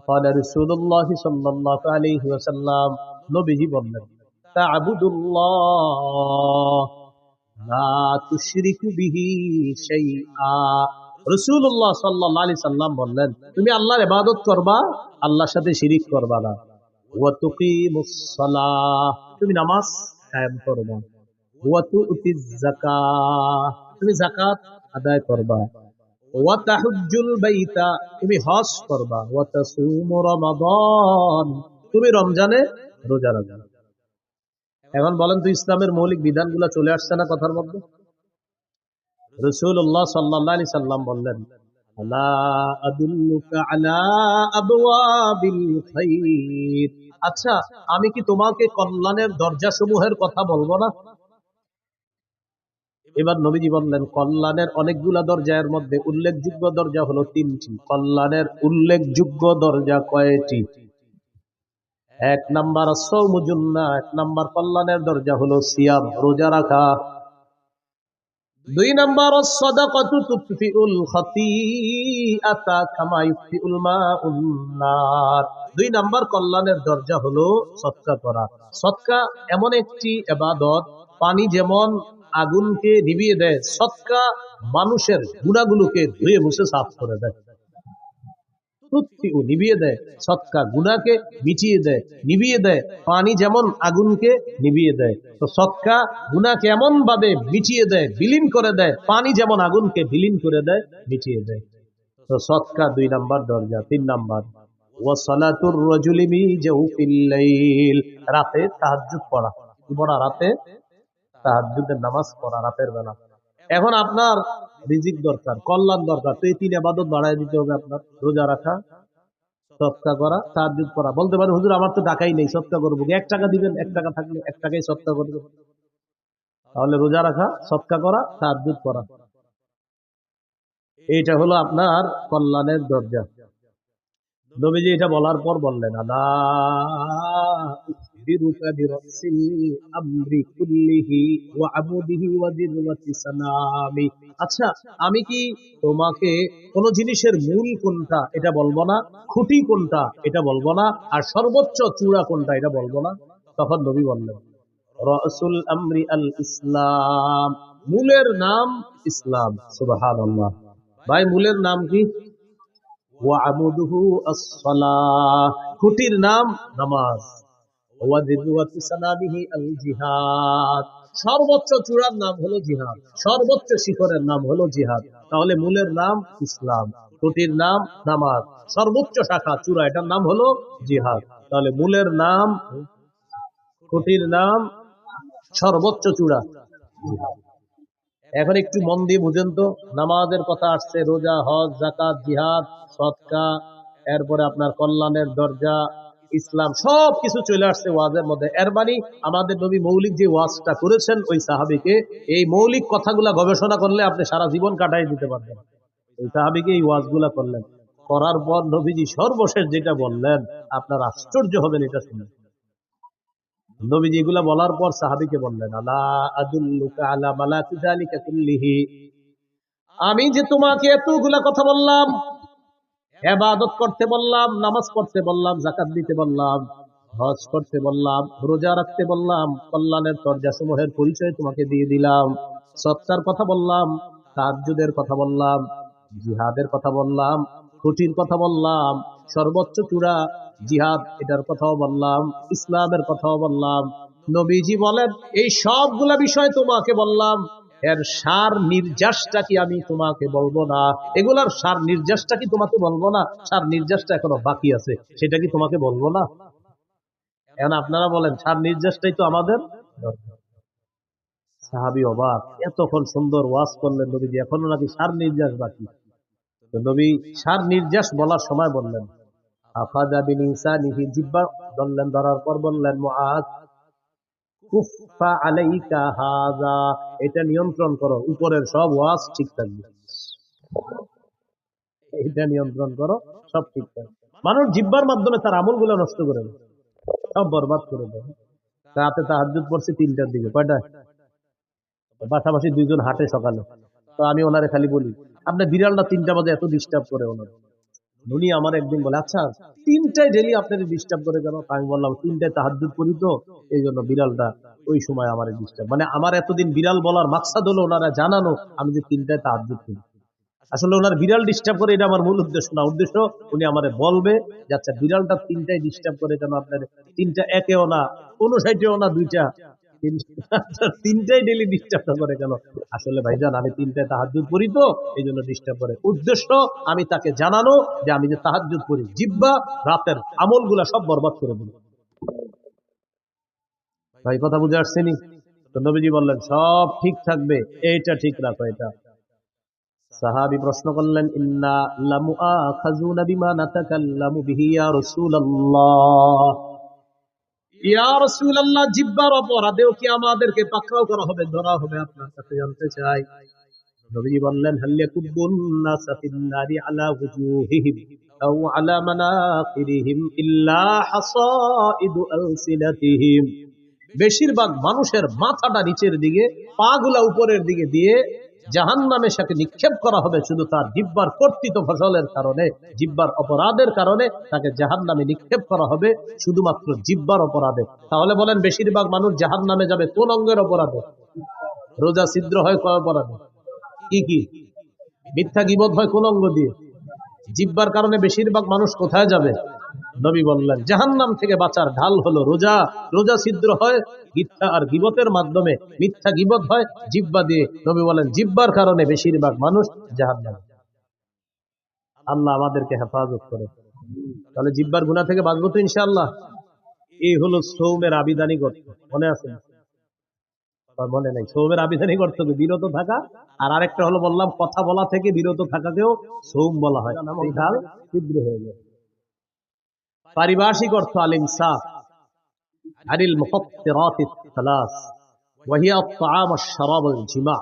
S1: قال رسول الله صلى الله عليه وسلم, নবীজি বললেন, তা'বুদুল্লাহ লা তুশরিকু বিহি শাইআ। রাসূলুল্লাহ সাল্লাল্লাহু আলাইহি সাল্লাম বললেন, তুমি আল্লাহর ইবাদত করবা, আল্লাহর সাথে শিরিক করবা না। ওয়া তুকিমুস সালাহ, তুমি নামাজ কায়েম করবা। ওয়া তুতিজ যাকাত, তুমি যাকাত আদায় করবা। ওয়া তাহুজ্জুল বাইতা, তুমি হজ করবা। ওয়া তাসুমু রমাদান, তুমি রমজানে রোজা রাখবা। এখন বলেন তো ইসলামের মৌলিক বিধানগুলো চলে আসছে না কথার মধ্যে? রাসূলুল্লাহ সাল্লাল্লাহু আলাইহি সাল্লাম বললেন, আলা আদুল্লুকা আলা আবওয়াবিল খাইর। আচ্ছা, আমি কি তোমাকে কল্যাণের দরজাসমূহের কথা বলবো না? এবার নবীজি বললেন, কল্যাণের অনেকগুলা দরজার মধ্যে উল্লেখযোগ্য দরজা হলো 3টি। কল্যাণের উল্লেখযোগ্য দরজা কয়টি? 1 নাম্বার সাওমু জুন্নাহ, 1 নাম্বার কল্যাণের দরজা হলো সিয়াম, রোজা রাখা। 2 নাম্বার সাদাকাতু তুতফিউল খাতিআতা কামা ইউতফিউল মাউন নার। 2 নাম্বার কল্যাণের দরজা হলো সদকা করা। সদকা এমন একটি ইবাদত, পানি যেমন আগুনকে নিভিয়ে দেয়, সদকা মানুষের গুনাহগুলোকে ধুয়ে মুছে সাফ করে দেয়। তুতফিউ নিভিয়ে দেয়, সদকা গুনাহকে মিটিয়ে দেয়, নিভিয়ে দেয়। পানি যেমন আগুনকে নিভিয়ে দেয়, তো সদকা গুনাহকে এমন ভাবে মিটিয়ে দেয়, বিলীন করে দেয়, পানি যেমন আগুনকে বিলীন করে দেয়, মিটিয়ে দেয়। তো সদকা 2 নাম্বার দরজা। 3 নাম্বার ওয়া সালাতুর রাজুলি মি জাওফিল লাইল, রাতে তাহাজ্জুদ পড়া। কি পড়া? রাতে তাহাজ্জুদের নামাজ পড়া রাতের বেলা। এখন আপনার রিজিক দরকার, কল্যাণ দরকার, তো এই 3 ইবাদত বাড়ায় দিতে হবে আপনার। রোজা রাখা, সদকা করা, তাহাজ্জুদ পড়া। বলতে পারে হুজুর আমার তো টাকাই নেই, সদকা করবো। 1 টাকা দিবেন, 1 টাকা থাকলে 1 টাকাই সদকা করবেন। তাহলে রোজা রাখা, সদকা করা, তাহাজ্জুদ পড়া, এইটা হলো আপনার কল্যাণের দরজা। নবীজি এটা বলার পর বললেন, আলা উখবিরুকা বিরাসিল আমরি কুল্লিহি ওয়া আমুদিহি ওয়া যিরওয়াতি সানামি। আচ্ছা, আমি কি তোমাকে কোন জিনিসের মূল কোনটা এটা বলবো না, খুঁটি কোনটা এটা বলবো না, আর সর্বোচ্চ চূড়া কোনটা এটা বলবো না? তখন নবী বললেন, রাসুল আমরি আল ইসলাম, মূলের নাম ইসলাম। সুবহানাল্লাহ। ভাই মূলের নাম কি? ওয়া আমুদুহু আস-সালাহ, খুঁটির নাম নামাজ। ওয়া যিরওয়াতি সানাবিহি আল জিহাদ, সর্বোচ্চ চূড়ার নাম হলো জিহাদ, সর্বোচ্চ শিখরের নাম হলো জিহাদ। তাহলে মূলের নাম ইসলাম, খুঁটির নাম নামাজ, সর্বোচ্চ শাখা চূড়া এটার নাম হলো জিহাদ। তাহলে মূলের নাম, খুঁটির নাম, সর্বোচ্চ চূড়া জিহাদ। এখন একটু মন দিয়ে বুঝেন তো, নামাজের কথা আসছে, রোজা, হজ, যাকাত, জিহাদ, সদকা, এরপরে আপনার কল্যাণের দরজা, ইসলাম, সব কিছু চলে আসছে ওয়াজের মধ্যে। এর মানে আমাদের নবী মৌলিক যে ওয়াজটা করেছেন ওই সাহাবীকে, এই মৌলিক কথাগুলা গবেষণা করলে আপনি সারা জীবন কাটাই দিতে পারবেন। ওই সাহাবীকে এই ওয়াজগুলা করলেন, করার পর নবীজি সর্বশেষ যেটা বললেন, আপনার আশ্চর্য হবেন এটা শুনে। নবীজি এগুলা বলার পর সাহাবীকে বললেন, আলা আদুল্লুকা আলা মালাকি যালিকা কুল্লিহি, আমি যে তোমাকে এতগুলা কথা বললাম, ইবাদত করতে বললাম, নামাজ পড়তে বললাম, যাকাত দিতে বললাম, হজ করতে বললাম, রোজা রাখতে বললাম, কল্যাণের দরজাসমূহের পরিচয় তোমাকে দিয়ে দিলাম, সৎকার কথা বললাম, তাহাজ্জুদের কথা বললাম, জিহাদের কথা বললাম, খুঁটির কথা বললাম, সর্বোচ্চ চূড়া জিহাদ এটার কথাও বললাম, ইসলামের কথাও বললাম। নবীজি বলেন এই সবগুলা বিষয় তোমাকে বললাম, এর সার নির্যাসটা কি আমি তোমাকে বলবো না? এগুলার সার নির্যাসটা কি তোমাকে বলবো না? সার নির্যাসটা এখনো বাকি আছে, সেটা কি তোমাকে বলবো না? এখন আপনারা বলেন সার নির্যাসটাই তো আমাদের দরকার। সাহাবী অবাক, এতক্ষণ সুন্দর ওয়াজ করলেন নবীজি, এখনো নাকি সার নির্যাস বাকি। তো নবী সার নির্যাস বলার সময় বললেন, আফাদা বিন ইনসানিহি, জিহ্বা ধরলেন, ধরার পর বললেন, মুআজ কুফা আলাইকা হাযা, এটা নিয়ন্ত্রণ করো, উপরের সব ওয়াজ ঠিক থাকবে, এটা নিয়ন্ত্রণ করো, সব ঠিক থাকবে। মানুষ জিহ্বার মাধ্যমে তার আমলগুলো নষ্ট করে দেয়, সব বরবাদ করে দেয়। রাতে তাহাজ্জুদ পড়ছি 3টার দিকে, কয়টা? পাশাপাশি দুইজন হাঁটে সকালে, তো আমি ওনারে খালি বলি, আপনার বিড়ালটা 3টা বাজে এত ডিস্টার্ব করে ওনার। উনি আমার একদিন বলে, আচ্ছা 3টায় ডেলি আপনাদের ডিস্টার্ব করে কেন? আমি বললাম 3টায় তাহাজ্জুদ করি তো, এই জন্য বিড়ালটা ওই সময় আমার ডিস্টার্ব। মানে আমার এতদিন বিড়াল বলার মাকসাদ হলো ওনারা জানানো আমি যে 3টায় তাহাজ্জুদ করি। আসলে ওনার বিড়াল ডিস্টার্ব করে এটা আমার মূল উদ্দেশ্য না, উদ্দেশ্য উনি আমারে বলবে যে আচ্ছা বিড়ালটা 3টায় ডিস্টার্ব করে কেন আপনার, 3টা একেও না, 59ও না, 2টা, 3টায় ডেলি ডিস্টার্ব করে কেন? আসলে ভাইজান আমি 3টায় তাহাজ্জুদ পড়ি তো, এই জন্য ডিস্টার্ব করে। উদ্দেশ্য আমি তাকে জানানো যে আমি যে তাহাজ্জুদ পড়ি, জিহ্বা রাতের আমলগুলা সব বরবাদ করে দিল। ভাই কথা বুঝে আসছেনি? তো নবীজি বললেন সব ঠিক থাকবে, এইটা ঠিক রাখো। এটা সাহাবী প্রশ্ন করলেন, ইন্না লামুআখাযুনা বিমা নাতাকাল্লামু বিহি ইয়া রাসূলুল্লাহ, ইয়া রাসূলুল্লাহ, জিহ্বার অপরাধেও কি আমাদেরকে পাকড়াও করা হবে, ধরা হবে? আপনার কাছে জানতে চাই। নবী বললেন, হাল ইয়াকুবুন নাসা ফিন নারি আলা ওয়ুজুহিহিম আও আলা মানাকিরিহিম ইল্লা হাসাইদু আলসিনাতিহিম, বেশিরভাগ মানুষের মাথাটা নিচের দিকে, পাগুলা উপরের দিকে দিয়ে জাহান্নামে সাথে নিক্ষেপ করা হবে শুধু তার জিহ্বার কর্তৃত ফসলের কারণে, জিহ্বার অপরাধের কারণে তাকে জাহান্নামে নিক্ষেপ করা হবে, শুধুমাত্র জিহ্বার অপরাধে। তাহলে বলেন বেশিরভাগ মানুষ জাহান্নামে যাবে কোন অঙ্গের অপরাধে? রোজা ছিদ্র হয় কয় অপরাধে? কি কি? মিথ্যা গীবত হয় কোন অঙ্গ দিয়ে? জিহ্বার কারণে বেশিরভাগ মানুষ কোথায় যাবে? নবী বললেন জাহান্নাম থেকে বাঁচার ঢাল হলো রোজা। রোজা ছিদ্র হয় মিথ্যা আর গীবতের মাধ্যমে, মিথ্যা গীবত হয় জিহ্বা দিয়ে। নবী বলেন জিহ্বার কারণে বেশিরভাগ মানুষ জাহান্নামে। আল্লাহ আমাদেরকে হেফাজত করে। তাহলে জিহ্বার গুনাহ থেকে বাঁচবো তো ইনশাআল্লাহ। এই হলো সৌমের আবিধানিক অর্থ, মনে আছে? মনে নাই? সৌমের আবিধানিক অর্থ বিরত থাকা, আর আরেকটা হলো বললাম কথা বলা থেকে বিরত থাকাকেও সৌম বলা হয়, এই ঢাল ছিদ্র হয়ে যায়। পারিভাষিক অর্থ আল ইমসাক আনিল মুফাত্তিরাতিস সালাস ওয়া হিয়া আত-তাআম ওয়াশ-শারাব ওয়াল-জিমা,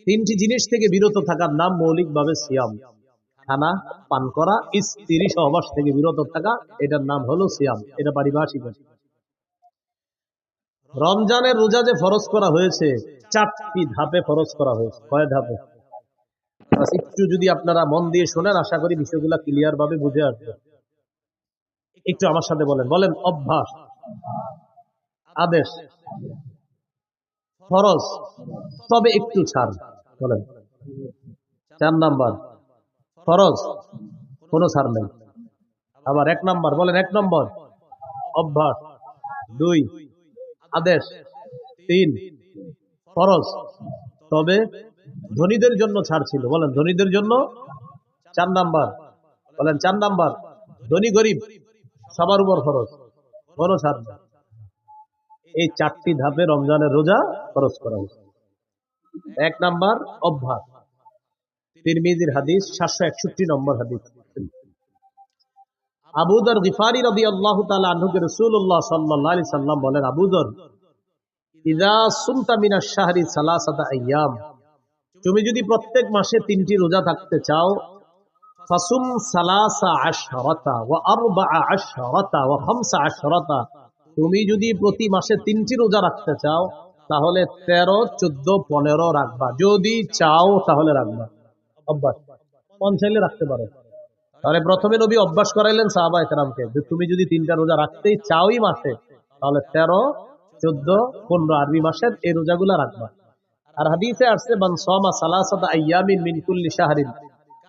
S1: 3টি জিনিস থেকে বিরত থাকার নাম মৌলিকভাবে সিয়াম। খানা, পান করা, স্ত্রী সহবাস থেকে বিরত থাকা, এটার নাম হলো সিয়াম। এটা পারিভাষিক অর্থ। রমজানের রোজা যে ফরজ করা হয়েছে 4টি ধাপে ফরজ করা হয়েছে। কয় ধাপে? একটু যদি আপনারা মন দিয়ে শোনেন আশা করি বিষয়গুলো ক্লিয়ার ভাবে বুঝে আসবে। একটু আমার সাথে বলেন, বলেন। অভ্যাস, আদেশ, ফরজ, তবে একটু ছাড়। বলেন। 4 নাম্বার ফরজ, কোনো ছাড় নেই। আবার 1 নাম্বার, বলেন 1 নম্বর অভ্যাস, 2 আদেশ, 3 ফরজ, তবে ধনীদের জন্য ছাড় ছিল। বলেন ধনীদের জন্য। 4 নাম্বার, বলেন 4 নাম্বার ধনী গরিব সবার উপর ফরজ, কোনো ছাড় নেই। এই 4টি ধাপে রমজানের রোজা ফরজ করা হয়েছে। 1 নাম্বার অভ্যাস, তিরমিজির হাদিস, 761 নম্বর হাদিস। আবু যর গিফারি রাদিয়াল্লাহু তাআলা আনহুকে রাসূলুল্লাহ সাল্লাল্লাহু আলাইহি সাল্লাম বলেন, আবু যর, ইযা সুমতা মিনাশ শাহরি সালাসাতা আইয়াম, তুমি যদি প্রত্যেক মাসে 3টি রোজা থাকতে চাও, ফাসুম সালাসা আশরাতা ওয়া আরবাআ আশরাতা ওয়া খামসা আশরাতা, তুমি যদি প্রতি মাসে 3টি রোজা রাখতে চাও তাহলে 13, 14, 15 রাখবা। যদি চাও তাহলে রাখবা। অভ্যাস, মন চাইলে রাখতে পারো। তাহলে প্রথমে নবী অভ্যাস করাইলেন সাহাবায়ে কেরামকে যে তুমি যদি 3টা রোজা রাখতেই চাওই মাসে, তাহলে 13, 14, 15 আরবি মাসের এই রোজাগুলা রাখবা। আর হাদিসে আসছে মান সামা সালাসাতা আইয়ামিন মিন কুল্লি শাহরিন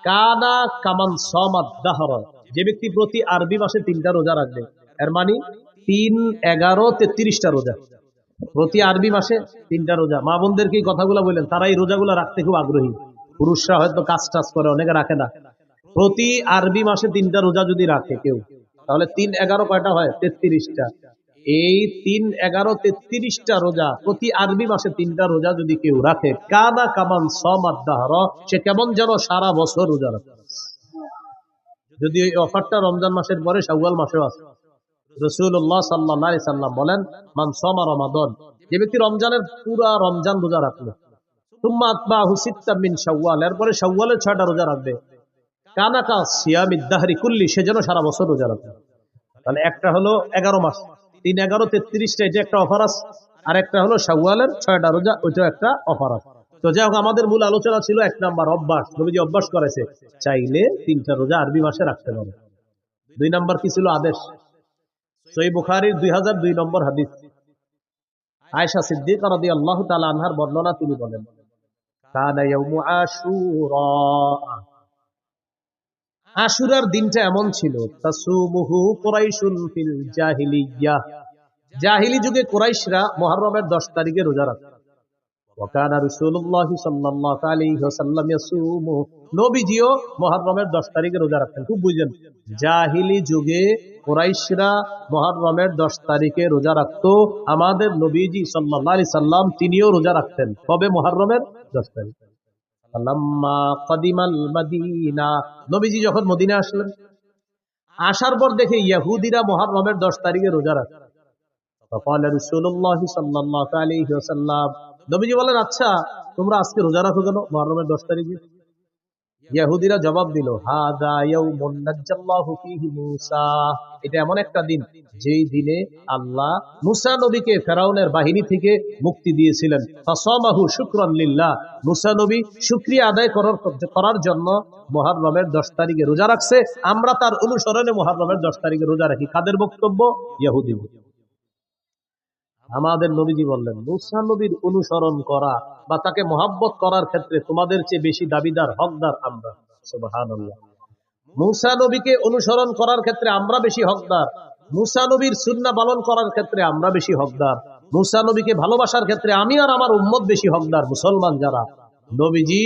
S1: কানা কামান সামাদ দাহর, যে ব্যক্তি প্রতি আরবি মাসে 3টা রোজা রাখবে, এর মানে 3, 11, 33টা রোজা প্রতি আরবি মাসে 3টা রোজা। মা বোনদেরকে এই কথাগুলো বললেন, তারা এই রোজাগুলো রাখতে খুব আগ্রহী। পুরুষরা হয়তো কাজ টাজ করে, অনেকে রাখে না। প্রতি আরবি মাসে 3টা রোজা যদি রাখে কেউ, তাহলে 3, 11 কয়টা হয়? 33টা। এই 3, 11, 33টা রোজা প্রতি আরবি মাসে 3টা রোজা যদি কেউ রাখে, কানা কামান সামাদ দাহর, সে কেমন যেন সারা বছর রোজা রাখে। যদি এই অফারটা রমজান মাসের পরে শাওয়াল মাসেও আছে। রাসূলুল্লাহ সাল্লাল্লাহু আলাইহি সাল্লাম বলেন মান সামা রমাদান, যে ব্যক্তি রমজানের পুরা রমজান রোজা রাখলো, সুম্মা আতবাহু সিত্তাম মিন শাওয়াল, এরপরে শাওয়ালের 6টা রোজা রাখবে, কানা কা সিয়ামিদ দাহরি কুল্লি, সে যেন সারা বছর রোজা রাখে। তাহলে একটা হলো 11 মাস, 3, 11, 33টা, এটা একটা অফার আছে। আর একটা হলো শাওয়ালের 6টা রোজা, ওইটাও একটা অফার আছে। তো যাই হোক, আমাদের মূল আলোচনা ছিল 1 নাম্বার অভ্যাস, নবীজি অভ্যাস করেছে চাইলে 3টা রোজা আরবি মাসে রাখতে পারে। 2 নাম্বার কি ছিল? আদেশ। সহিহ বুখারীর 2002 নম্বর হাদিস, আয়েশা সিদ্দিকা রাদিয়াল্লাহু তাআলা আনহার বর্ণনা, তিনি বলেন কানা ইয়াউমু আশুরা, আশুরার দিনটা এমন ছিল, তাসুমুহু কুরাইশুন ফিল জাহিলিয়াহ, জাহিলি যুগে কুরাইশরা মুহররমের 10 তারিখে রোজা রাখত। ওয়া কানা রাসূলুল্লাহ সাল্লাল্লাহু আলাইহি ওয়াসাল্লাম ইয়াসুমু, নবীজিও মুহররমের 10 তারিখে রোজা রাখতেন। খুব বুঝেন, জাহিলি যুগে কুরাইশরা মুহররমের 10 তারিখে রোজা রাখতো। আমাদের নবীজি সাল্লাল্লাহু আলাইহি সাল্লাম তিনিও রোজা রাখতেন। কবে? মুহররমের 10 তারিখ। ফালাম্মা কাদিমাল মাদিনা, নবীজি যখন মদিনা আসলেন, আসার পর দেখে ইহুদিরা মুহররমের 10 তারিখে রোজা রাখে। ফাকালা রাসূলুল্লাহ সাল্লাল্লাহু আলাইহি ওয়াসাল্লাম, নবীজি বলেন আচ্ছা তোমরা আজকে রোজা রাখো কেন মুহররমের 10 তারিখে? ইহুদিরা জবাব দিল, হাদা ইয়াউমুন নাজ্জাল্লাহু ফীহি মূসা, এটা এমন একটা দিন যেই দিনে আল্লাহ মুসা নবীকে ফেরাউনের বাহিনী থেকে মুক্তি দিয়েছিলেন। ফাসামাহু শুকরান লিল্লাহ, মুসা নবী শুকরিয়া আদায় করার জন্য মুহররমের 10 তারিখে রোজা রাখছে। আমরা তার অনুসরণে মুহররমের 10 তারিখে রোজা রাখি। কাদের বক্তব্য? ইহুদি। আমাদের নবীজি বললেন মুসা নবীর অনুসরণ করা বা তাকে মহাব্বত করার ক্ষেত্রে তোমাদের চেয়ে বেশি দাবিদার, হকদার আমরা। সুবহানাল্লাহ। মুসা নবীকে অনুসরণ করার ক্ষেত্রে আমরা বেশি হকদার, মুসা নবীর সুন্নাহ পালন করার ক্ষেত্রে আমরা বেশি হকদার, মুসা নবীকে ভালোবাসার ক্ষেত্রে আমি আর আমার উম্মত বেশি হকদার, মুসলমান যারা। নবীজি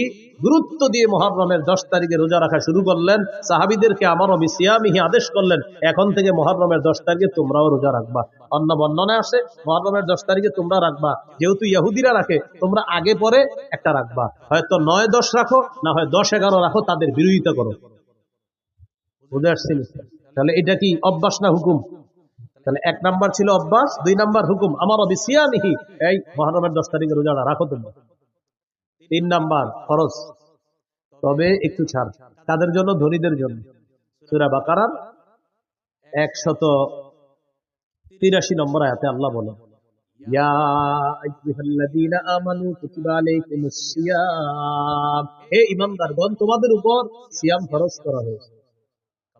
S1: গুরুত্ব দিয়ে মুহররমের 10 তারিখে রোজা রাখা শুরু করলেন। সাহাবীদেরকে আমারও বিসিয়ামিহি আদেশ করলেন, এখন থেকে মুহররমের 10 তারিখে তোমরাও রোজা রাখবা। অন্য বর্ণনায় আসে মুহররমের 10 তারিখে তোমরা রাখবা, যেহেতু ইহুদিরা রাখে তোমরা আগে পরে একটা রাখবা, হয়তো 9, 10 রাখো, না হয় 10, 11 রাখো, তাদের বিরোধিতা করো। বুঝে আসছিল? তাহলে এটা কি অভ্যাস না হুকুম? তাহলে 1 নাম্বার ছিল অভ্যাস, 2 নাম্বার হুকুম, আমারও বিসিয়ামিহি, এই মুহররমের 10 তারিখে রোজাটা রাখো তোমরা। 3 নাম্বার ফরজ, তবে একটু ছাড়। কাদের জন্য? ধনীদের জন্য। সূরা বাকারার 183 নম্বর আয়াতে আল্লাহ বলেন, ইয়া আইয়ুহাল্লাযীনা আমানু কুতিবা আলাইকুমুস সিয়াম, হে ঈমানদারগণ তোমাদের উপর সিয়াম ফরজ করা হয়েছে।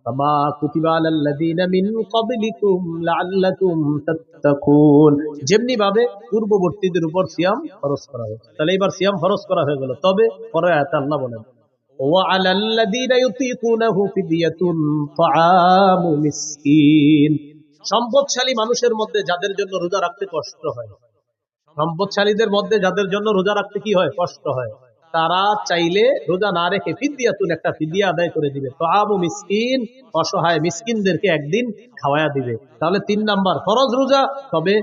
S1: কামা কুতিবা আলাল্লাযীনা মিন ক্বাবলিকুম লাআল্লাকুম তাত্তাকুন, যেমনি ভাবে পূর্ববর্তীদের উপর সিয়াম ফরজ করা হয়েছে। তাহলে এবার সিয়াম ফরজ করা হয়ে গেল। তবে পরে আয়াতে আল্লাহ বলেন ওয়া আলাল্লাযীনা ইউতীকুনাহু ফিদিয়াতুন তাআমু মিসকিন, সম্পদশালী মানুষের মধ্যে যাদের জন্য রোজা রাখতে কষ্ট হয়, সম্পদশালীদের মধ্যে যাদের জন্য রোজা রাখতে কি হয়? কষ্ট হয়, তারা চাইলে রোজা না রেখে ফিদিয়াতুন, একটা ফিদিয়া আদায় করে দিবে। তাআমু মিসকিন, অসহায় মিসকিনদেরকে একদিন খাওয়ায়া দিবে। তাহলে 3 নাম্বার ফরজ রোজা, তবে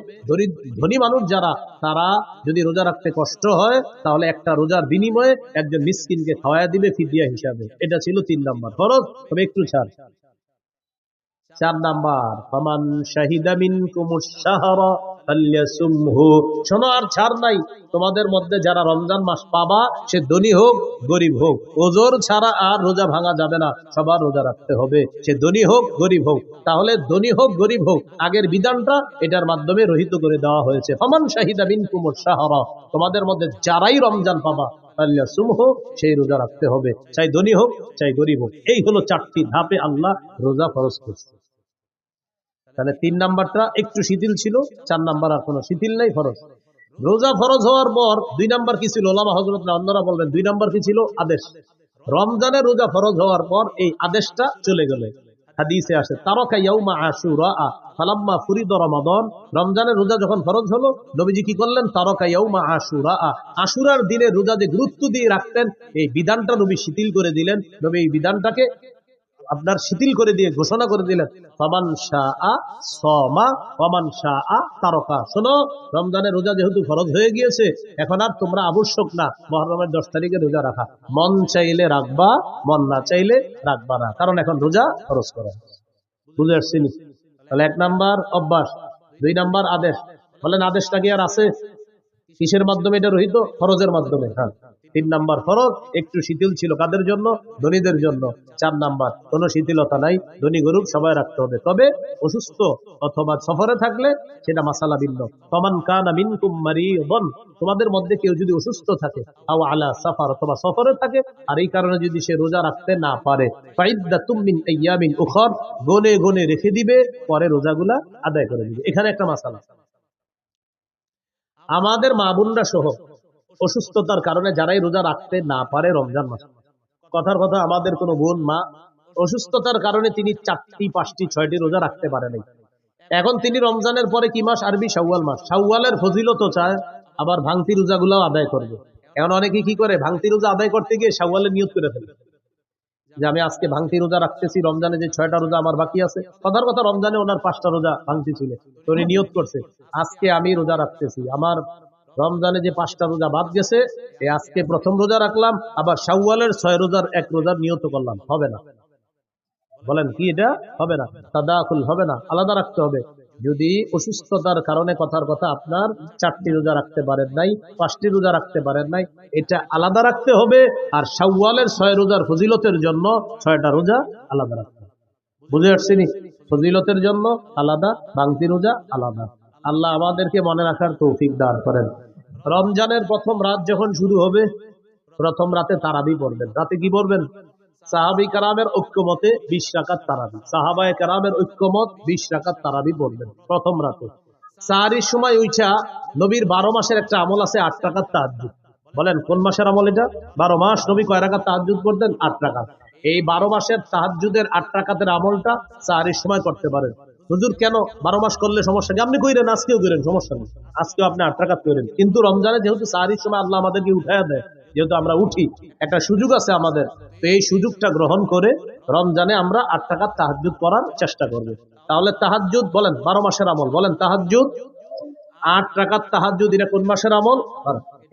S1: ধনী মানুষ যারা, তারা যদি রোজা রাখতে কষ্ট হয় তাহলে একটা রোজার বিনিময়ে একজন মিসকিনকে খাওয়ায়া দিবে ফিদিয়া হিসাবে। এটা ছিল 3 নাম্বার ফরজ, তবে একটু ছাড়। 4 নাম্বার ফামান শাহিদা মিনকুমুশ শাহরা ফালইয়াসুমহু, শোনো আর ছাড় নাই, তোমাদের মধ্যে যারা রমজান মাস পাবা, সে ধনী হোক গরিব হোক, ওজর ছাড়া আর রোজা ভাঙা যাবে না, সবার রোজা রাখতে হবে, সে ধনী হোক গরিব হোক। তাহলে ধনী হোক গরিব হোক, আগের বিধানটা এটার মাধ্যমে রহিত করে দেওয়া হয়েছে। ফামান শাহিদা মিনকুমুশ শাহরা, তোমাদের মধ্যে যারাই রমজান পাবা, ফালিয়াসুমহু, সেই রোজা রাখতে হবে, চাই ধনী হোক চাই গরিব হোক। এই হলো 4টি ধাপে আল্লাহ রোজা ফরজ করছে। তাহলে 3 নাম্বারটা একটু শিথিল ছিল, 4 নাম্বার আর কোনো শিথিল নাই, ফরজ। রোজা ফরজ হওয়ার পর 2 নাম্বার কি ছিল? ওলামা হযরতরা অন্যরা বলবেন 2 নাম্বার কি ছিল? আদেশ। রমজানে রোজা ফরজ হওয়ার পর এই আদেশটা চলে গেল। হাদিসে আসে তারাকা ইয়াউমা আশুরা ফালাম্মা ফুরিদা রমাদান, রমজানের রোজা যখন ফরজ হলো নবীজি কি করলেন? তারাকা ইয়াউমা আশুরা, আশুরার দিনে রোজা যে গুরুত্ব দিয়ে রাখতেন এই বিধানটা নবী শিথিল করে দিলেন। নবী এই বিধানটাকে আপনার শিথিল করে দিয়ে ঘোষণা করে দিলেন, ফামান শাআ সামা ওয়ামান শাআ তারাকা। শোনো, রমজানের রোজা যেহেতু ফরজ হয়ে গিয়েছে, এখন আর তোমরা আবশ্যক না মুহররমের 10 তারিখে রোজা রাখা। মন চাইলে রাখবা, মন না চাইলে রাখবা না, কারণ এখন রোজা ফরজ করা। বুঝে আসছি? তাহলে 1 নাম্বার অভ্যাস, 2 নাম্বার আদেশ। বলেন আদেশটা কি আর আছে? কিসের মাধ্যমে এটা রহিত? ফরজের মাধ্যমে। হ্যাঁ। 3 নাম্বার ফরজ, একটু শিথিল ছিল কাদের জন্য? ধনীদের জন্য। 4 নাম্বার কোনো শিথিলতা নাই, ধনী গরিব সবাই রাখতে হবে। তবে অসুস্থ অথবা সফরে থাকলে সেটা মাসালা ভিন্ন। ফামান কানা মিনকুম মারিদান, তোমাদের মধ্যে কেউ যদি অসুস্থ থাকে, আও আলা সাফার, অথবা সফরে থাকে, আর এই কারণে যদি সে রোজা রাখতে না পারে, ফাইদ্দাতুম মিন আইয়ামিন উখর, গনে গনে রেখে দিবে, পরে রোজাগুলা আদায় করে দিবে। এখানে একটা মাসালা, আমাদের মা বোনরা সহ অসুস্থতার কারণে যারাই রোজা রাখতে না পারে রমজান মাসে, কথার কথা আমাদের কোনো বোন মা অসুস্থতার কারণে তিনি 4টি 5টি 6টি রোজা রাখতে পারে নাই, এখন তিনি রমজানের পরে কি মাস? আরবি শাওয়াল মাস। শাওয়ালের ফজিলতও চায়, আবার ভাঙতি রোজাগুলাও আদায় করবে। এখন অনেকে কি করে? ভাঙতি রোজা আদায় করতে গিয়ে শাওয়ালের নিয়ত করে ফেলে যে আমি আজকে ভাঙতি রোজা রাখতেছি, রমজানে যে 6টা রোজা আমার বাকি আছে, কথার কথা রমজানে ওনার 5টা রোজা ভাঙতি ছিল, তো উনি নিয়ত করছে আজকে আমি রোজা রাখতেছি, আমার রমজানে যে 5টা রোজা বাদ গেছে, আজকে প্রথম রোজা রাখলাম, আবার শাওয়ালের 6 রোজার 1 রোজার নিয়ত করলাম। হবে না। বলেন কি? এটা হবে না, তাদাকুল হবে না, আলাদা রাখতে হবে। যদি অসুস্থতার কারণে কথার কথা আপনার 4টি রোজা রাখতে পারেন নাই, 5টি রোজা রাখতে পারেন নাই, এটা আলাদা রাখতে হবে। আর শাওয়ালের 6 রোজার ফজিলতের জন্য 6টা রোজা আলাদা রাখতে হবে। বুঝে আসছেনি? ফজিলতের জন্য আলাদা, ভাঙতি রোজা আলাদা। আল্লাহ আমাদেরকে মনে রাখার তৌফিক দান করেন। রমজানের প্রথম রাত যখন শুরু হবে, প্রথম রাতে তারাবি পড়বেন। রাতে কি পড়বেন? সাহাবী কারামের ঐক্যমতে 20 রাকাত তারাবি, সাহাবায়ে কেরামের ঐক্যমত 20 রাকাত তারাবি পড়বেন প্রথম রাতে। সাহারির সময় উঠা নবীর 12 মাসের একটা আমল আছে, 8 রাকাত তাহাজ্জুদ। বলেন কোন মাসের আমল এটা? 12 মাস নবী কয় রাকাত তাহাজ্জুদ করতেন? 8 রাকাত। এই 12 মাসের তাহাজ্জুদের 8 রাকাতের আমলটা সাহারির সময় করতে পারেন। হুজুর কেন 12 মাস করলে সমস্যা কি? আপনি কইরেন, আজকেও কইরেন, সমস্যা নেই, আজকেও আপনি 8 রাকাত কইরেন। কিন্তু রমজানে যেহেতু সাহারির সময় আল্লাহ আমাদেরকে উঠায়া দেয়, যেহেতু আমরা উঠি, একটা সুযোগ আছে আমাদের, তো এই সুযোগটা গ্রহণ করে রমজানে আমরা 8 রাকাত তাহাজ্জুদ পড়ার চেষ্টা করব। তাহলে তাহাজ্জুদ বলেন 12 মাসের আমল, বলেন তাহাজ্জুদ 8 রাকাত তাহাজ্জুদ, এটা কোন মাসের আমল?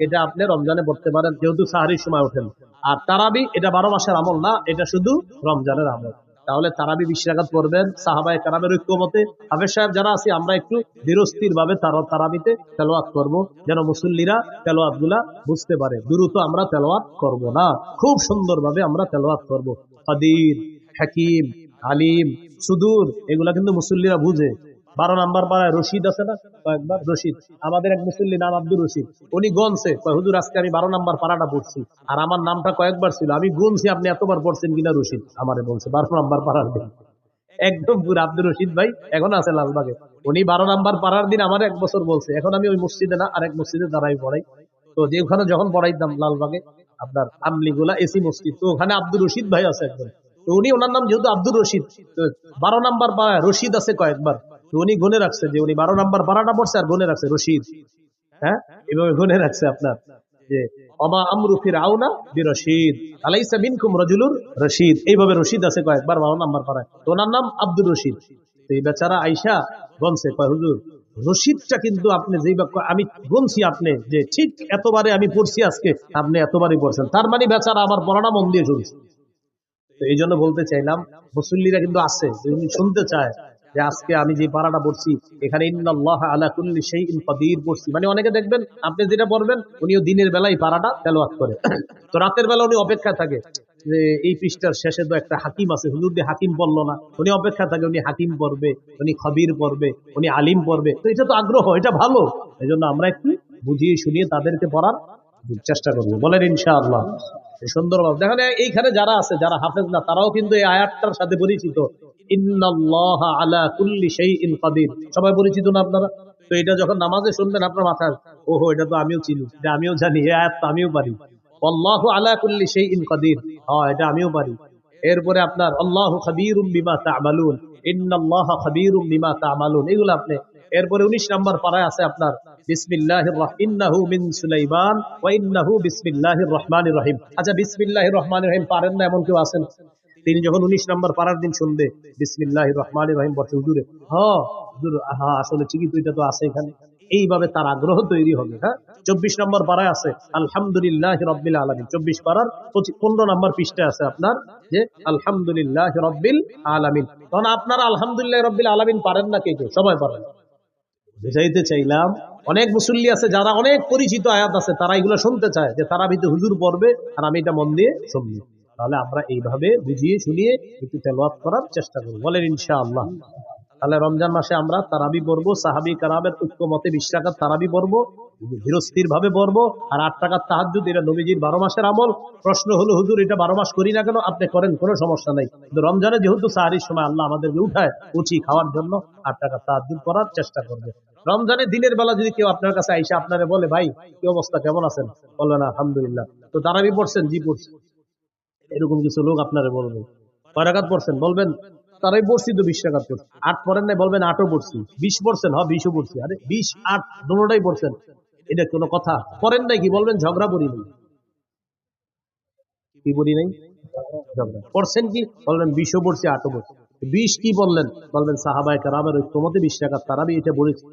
S1: এটা আপনি রমজানে পড়তে পারেন যেহেতু সাহারির সময় ওঠেন। আর তারাবি এটা 12 মাসের আমল না, এটা শুধু রমজানের আমল। তাহলে তারাবি 20 রাকাত পড়বেন সাহাবায়ে কেরামের ঐক্যমতে। হাফেজ সাহেব যারা আছি আমরা একটু ধীরস্থির ভাবে তারাবিতে তেলাওয়াত করব, যেন মুসল্লিরা তেলাওয়াত গুলা বুঝতে পারে। দ্রুত আমরা তেলাওয়াত করব না, খুব সুন্দরভাবে আমরা তেলাওয়াত করব। কাদির, হাকিম, আলিম, সুদূর, এগুলা কিন্তু মুসল্লিরা বুঝে। 12 নাম্বার পাড়ায় রশিদ আছে না, কয়েকবার রশিদ, আমাদের এক মুসল্লি নাম আব্দুর রশিদ, উনি গনছে, হুজুর আজকে আমি 12 নাম্বার পাড়াটা পড়ছি, আর আমার নামটা কয়েকবার ছিল, আমি গুনছি আপনি এতবার পড়ছেন কিনা। রশিদ আমারে বলছে 12 নাম্বার পাড়ার দিন, একদম পুরো আব্দুর রশিদ ভাই এখন আছে লালবাগে, উনি 12 নাম্বার পাড়ার দিন আমার 1 বছর বলছে। এখন আমি ওই মসজিদে না, আরেক মসজিদে দাঁড়াই পড়াই, তো যে ওখানে যখন পড়াইতাম লালবাগে আপনার আমলিগুলা এসি মসজিদ, তো ওখানে আব্দুর রশিদ ভাই আছে একজন, তো উনি ওনার নাম যেহেতু আব্দুর রশিদ, তো 12 নাম্বার পাড়ায় রশিদ আছে কয়েকবার, তো উনি গুনে রাখছে যে উনি 12 নাম্বার পাড়াটা পড়ছে, আর গুনে রাখছে রশিদ। হ্যাঁ, এভাবে গুনে রাখছে আপনার যে ওমা আমরু ফিরআউনা বিরশিদ আলাইসা মিনকুম রাজুলুর রশিদ, এইভাবে রশিদ আছে কয়েকবার 12 নাম্বার পাড়ায়, তো ওনার নাম আব্দুর রশিদ। তো এই বেচারা আইসা গনছে, কয় হুজুর রশিদটা কিন্তু আপনি যেই বাক্য আমি গুনছি, আপনি যে ঠিক এতবারে আমি পড়ছি আজকে, আপনি এতবারই পড়ছেন, তার মানে বেচারা আমার পড়াটা মন দিয়ে শুনছে। তো এই জন্য বলতে চাইলাম মুসল্লিরা কিন্তু আছে, যিনি শুনতে চায় যে আজকে আমি যে পারাটা পড়ছি এখানে ইন্নাল্লাহা আলা কুল্লি শাইইন কাদির পড়ছি, মানে অনেকে দেখবেন আপনি যেটা পড়বেন উনিও দিনের বেলায় পারাটা তেলাওয়াত করে, তো রাতের বেলা উনি অপেক্ষা থাকে যে এই পৃষ্ঠার শেষে তো একটা হাকিম আছে, হুজুর দিয়ে হাকিম পড়লো না, উনি অপেক্ষা থাকে উনি হাকিম পড়বে, উনি খবির পড়বে, উনি আলিম পড়বে, তো এটা তো আগ্রহ, এটা ভালো। এই জন্য আমরা একটু বুঝিয়ে শুনিয়ে তাদেরকে পড়ার চেষ্টা করবো, বলেন ইনশাআল্লাহ। সুন্দরভাবে দেখেন, এইখানে যারা আছে, যারা হাফেজ না, তারাও কিন্তু এই আয়াতটার সাথে পরিচিত। ইন্নাল্লাহা আলা কুল্লি শাইইন কাদির, সবাই পরিচিত না আপনারা? তো এটা যখন নামাজে শুনবেন আপনার মাথায়, ওহো, এটা তো আমিও চিনি, এটা আমিও জানি, এই আয়াত তো আমিও পারি। আল্লাহু আলা কুল্লি শাইইন কাদির, হ্যাঁ এটা আমিও পারি। এরপরে আপনার আল্লাহু খাবীরুম বিমা তা'মালুন, ইন্নাল্লাহা খাবীরুম বিমা তা'মালুন, এগুলো আপনি। এরপরে 19 নম্বর পারায় আছে আপনার বিসমিল্লাহির ইন্নাহু মিন সুলাইমান ওয়া ইন্নাহু বিসমিল্লাহির রহমানির রহিম। আচ্ছা, বিসমিল্লাহির রহমানির রহিম পারেন না এমন কেউ আছেন? তিনি যখন 19 নম্বর পারার দিন শুনবে বিসমিল্লাহির রহমানির রহিম, বলছে হুজুরে, হুজুর, আসলে ঠিকই তো, এটা তো আছে এখানে। এইভাবে তার আগ্রহ তৈরি হবে। হ্যাঁ, 24 নম্বর পারায় আছে আলহামদুলিল্লাহি রাব্বিল আলামিন। 24 পারার 15 নম্বর পৃষ্ঠায় আছে আপনার যে আলহামদুলিল্লাহি রাব্বিল আলামিন। তখন আপনারা আলহামদুলিল্লাহি রাব্বিল আলামিন পারেন না কে কে? সবাই পারেন। বুঝাইতে চাইলাম, অনেক মুসল্লি আছে যারা অনেক পরিচিত আয়াত আছে, তারা এগুলো শুনতে চায় যে তারা ভিতরে হুজুর পড়বে আর আমি এটা মন দিয়ে শুনবি। তাহলে আমরা এইভাবে বুঝিয়ে শুনিয়ে একটু তেলাওয়াত করার চেষ্টা করব, বলেন ইনশাআল্লাহ। তাহলে রমজান মাসে আমরা তারাবি পড়বো, সাহাবী কারামের ঐক্যমতে 20 রাকাত তারাবি পড়বো, ধীরস্থির ভাবে পড়বো। আর 8 রাকাত তাহাজ্জুদ, এটা নবীজির 12 মাসের আমল। প্রশ্ন হলো, হুজুর এটা 12 মাস করি না কেন? আপনি করেন, কোনো সমস্যা নাই, কিন্তু রমজানে যেহেতু সাহারির সময় আল্লাহ আমাদেরকে উঠায় উচি খাওয়ার জন্য 8 রাকাত তাহাজ্জুদ করার চেষ্টা করবে। রমজানের দিনের বেলা যদি কেউ আপনার কাছে আইসা আপনারে বলে, ভাই কি অবস্থা, কেমন আছেন? বলবেন আলহামদুলিল্লাহ। তো তারাবি পড়ছেন? জি পড়ছি। এরকম কিছু লোক আপনারে বলবে। কয় রাকাত পড়ছেন? বলবেন তারাই পড়ছি তো 20 রাকাত পড়ছি। 8 পড়েন নাই? বলবেন 8ও পড়ছি। 20 পড়ছেন? হ্যাঁ 20ও পড়ছি। আরে 20 8 দুটোটাই পড়ছেন, এটা কোনো কথা? পড়েন নাই কি? বলবেন ঝগড়া করি নাই। কি বলি নাই? ঝগড়া পড়ছেন কি? বলবেন 20ও পড়ছি 8ও পড়ছি। 20 কি বললেন? বলবেন সাহাবায়ে কেরামের ঐক্যমতে 20 রাকাত তারাবি, এটা পড়েছি।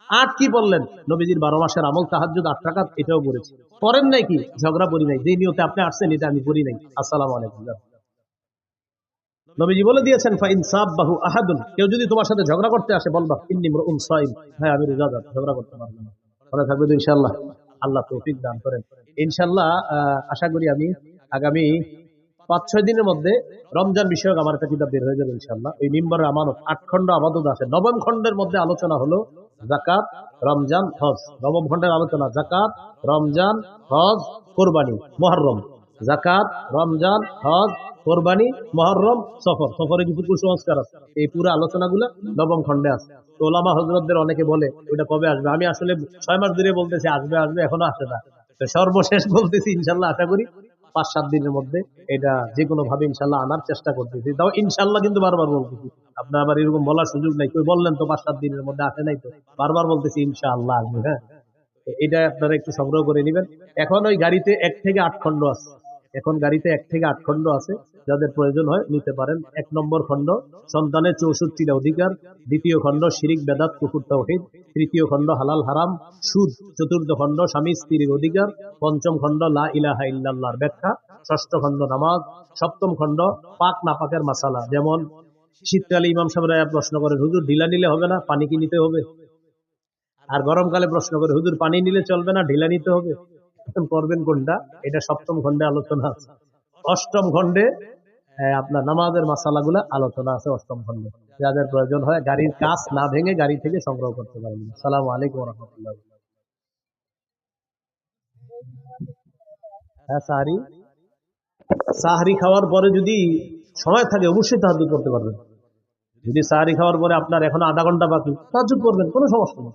S1: 8 কি বললেন? নবীজির 12 মাসের আমল তাহাজ্জুদ 8 রাকাত, এটাও পড়েছি। পড়েন নাই কি? ঝগড়া করি নাই। যে নিয়তে আপনি আসছেন এটা আমি করি নাই। আসসালামু আলাইকুম। নবীজি বলে দিয়েছেন, ফাইন সাববাহু আহাদুন, কেউ যদি তোমার সাথে ঝগড়া করতে আসে বলবা ইন্নী ইমরুউন সাইম, ভাই আমি রোজাদার, ঝগড়া করতে পারবো না। মনে থাকবে তো ইনশাআল্লাহ। আল্লাহ তৌফিক দান করেন। ইনশাআল্লাহ আশা করি আমি আগামী 5-6 দিনের মধ্যে রমজান বিষয়ক আমার একটা কিতাব বের হয়ে যাবে ইনশাআল্লাহ। এই মিম্বরের আমানত 8 খণ্ড আমানত আছে। 9ম খণ্ডের মধ্যে আলোচনা হলো যাকাত, রমজান, হজ। 9ম খণ্ডের আলোচনা যাকাত, রমজান, হজ, কোরবানি, মুহররম। যাকাত, রমজান, হজ, কোরবানি, মুহররম, সফর। সফরে কিছু কুসংস্কার আছে। এই পুরো আলোচনাগুলো 9ম খণ্ডে আছে। তো ওলামা হযরতদের অনেকে বলে ওটা কবে আসবে? আমি আসলে 6 মাস ধরে বলতেছি আসবে আসবে, এখনো আসে না। তো সর্বশেষ বলতেছি ইনশাআল্লাহ আশা করি 5-7 দিনের মধ্যে এটা যে কোনো ভাবে ইনশাআল্লাহ আনার চেষ্টা করতেছি। তাও ইনশাআল্লাহ কিন্তু বারবার বলতেছি। আপনার আবার এরকম বলার সুযোগ নাই, কই বললেন তো 5-7 দিনের মধ্যে আসে নাই, তো বারবার বলতেছি ইনশাআল্লাহ আসবে। হ্যাঁ, এটা আপনারা একটু সংগ্রহ করে নেবেন। এখন ওই গাড়িতে 1 থেকে 8 খণ্ড আছে। এখন গাড়িতে 1 থেকে 8 খণ্ড আছে, যাদের প্রয়োজন হয় নিতে পারেন। 1 নম্বর খণ্ড সন্তানের 64টা অধিকার, 2য় খণ্ড শিরিক বেদাত কুফর তাওহীদ, 3য় খণ্ড হালাল হারাম সুদ, 4র্থ খণ্ড স্বামী স্ত্রীর অধিকার, 5ম খণ্ড লা ইলাহা ইল্লাল্লাহর ব্যাখ্যা, 6ষ্ঠ খণ্ড নামাজ, 7ম খণ্ড পাক নাপাকের মাসালা। যেমন শীতকালে ইমাম সাহেবরা প্রশ্ন করেন, হুজুর ঢিলা নিলে হবে না, পানি কি নিতে হবে? আর গরমকালে প্রশ্ন করে, হুজুর পানি নিলে চলবে না, ঢিলা নিতে হবে, করবেন কোনটা? এটা 7ম খণ্ডে আলোচনা আছে। 8ম খণ্ডে আপনার নামাজের মাসালাগুলা আলোচনা আছে 8ম খণ্ডে। যাদের প্রয়োজন হয় গাড়ির কাজ না ভেঙে গাড়ি থেকে সংগ্রহ করতে পারেন। আসসালামু আলাইকুম ওয়া রাহমাতুল্লাহ। হ্যাঁ, সাহরি, সাহরি খাওয়ার পরে যদি সময় থাকে অবশ্যই তাহাজ্জুদ করতে পারবেন। যদি সাহরি খাওয়ার পরে আপনার এখনো আধা ঘন্টা বাকি, তাহাজ্জুদ করবেন, কোনো সমস্যা নেই।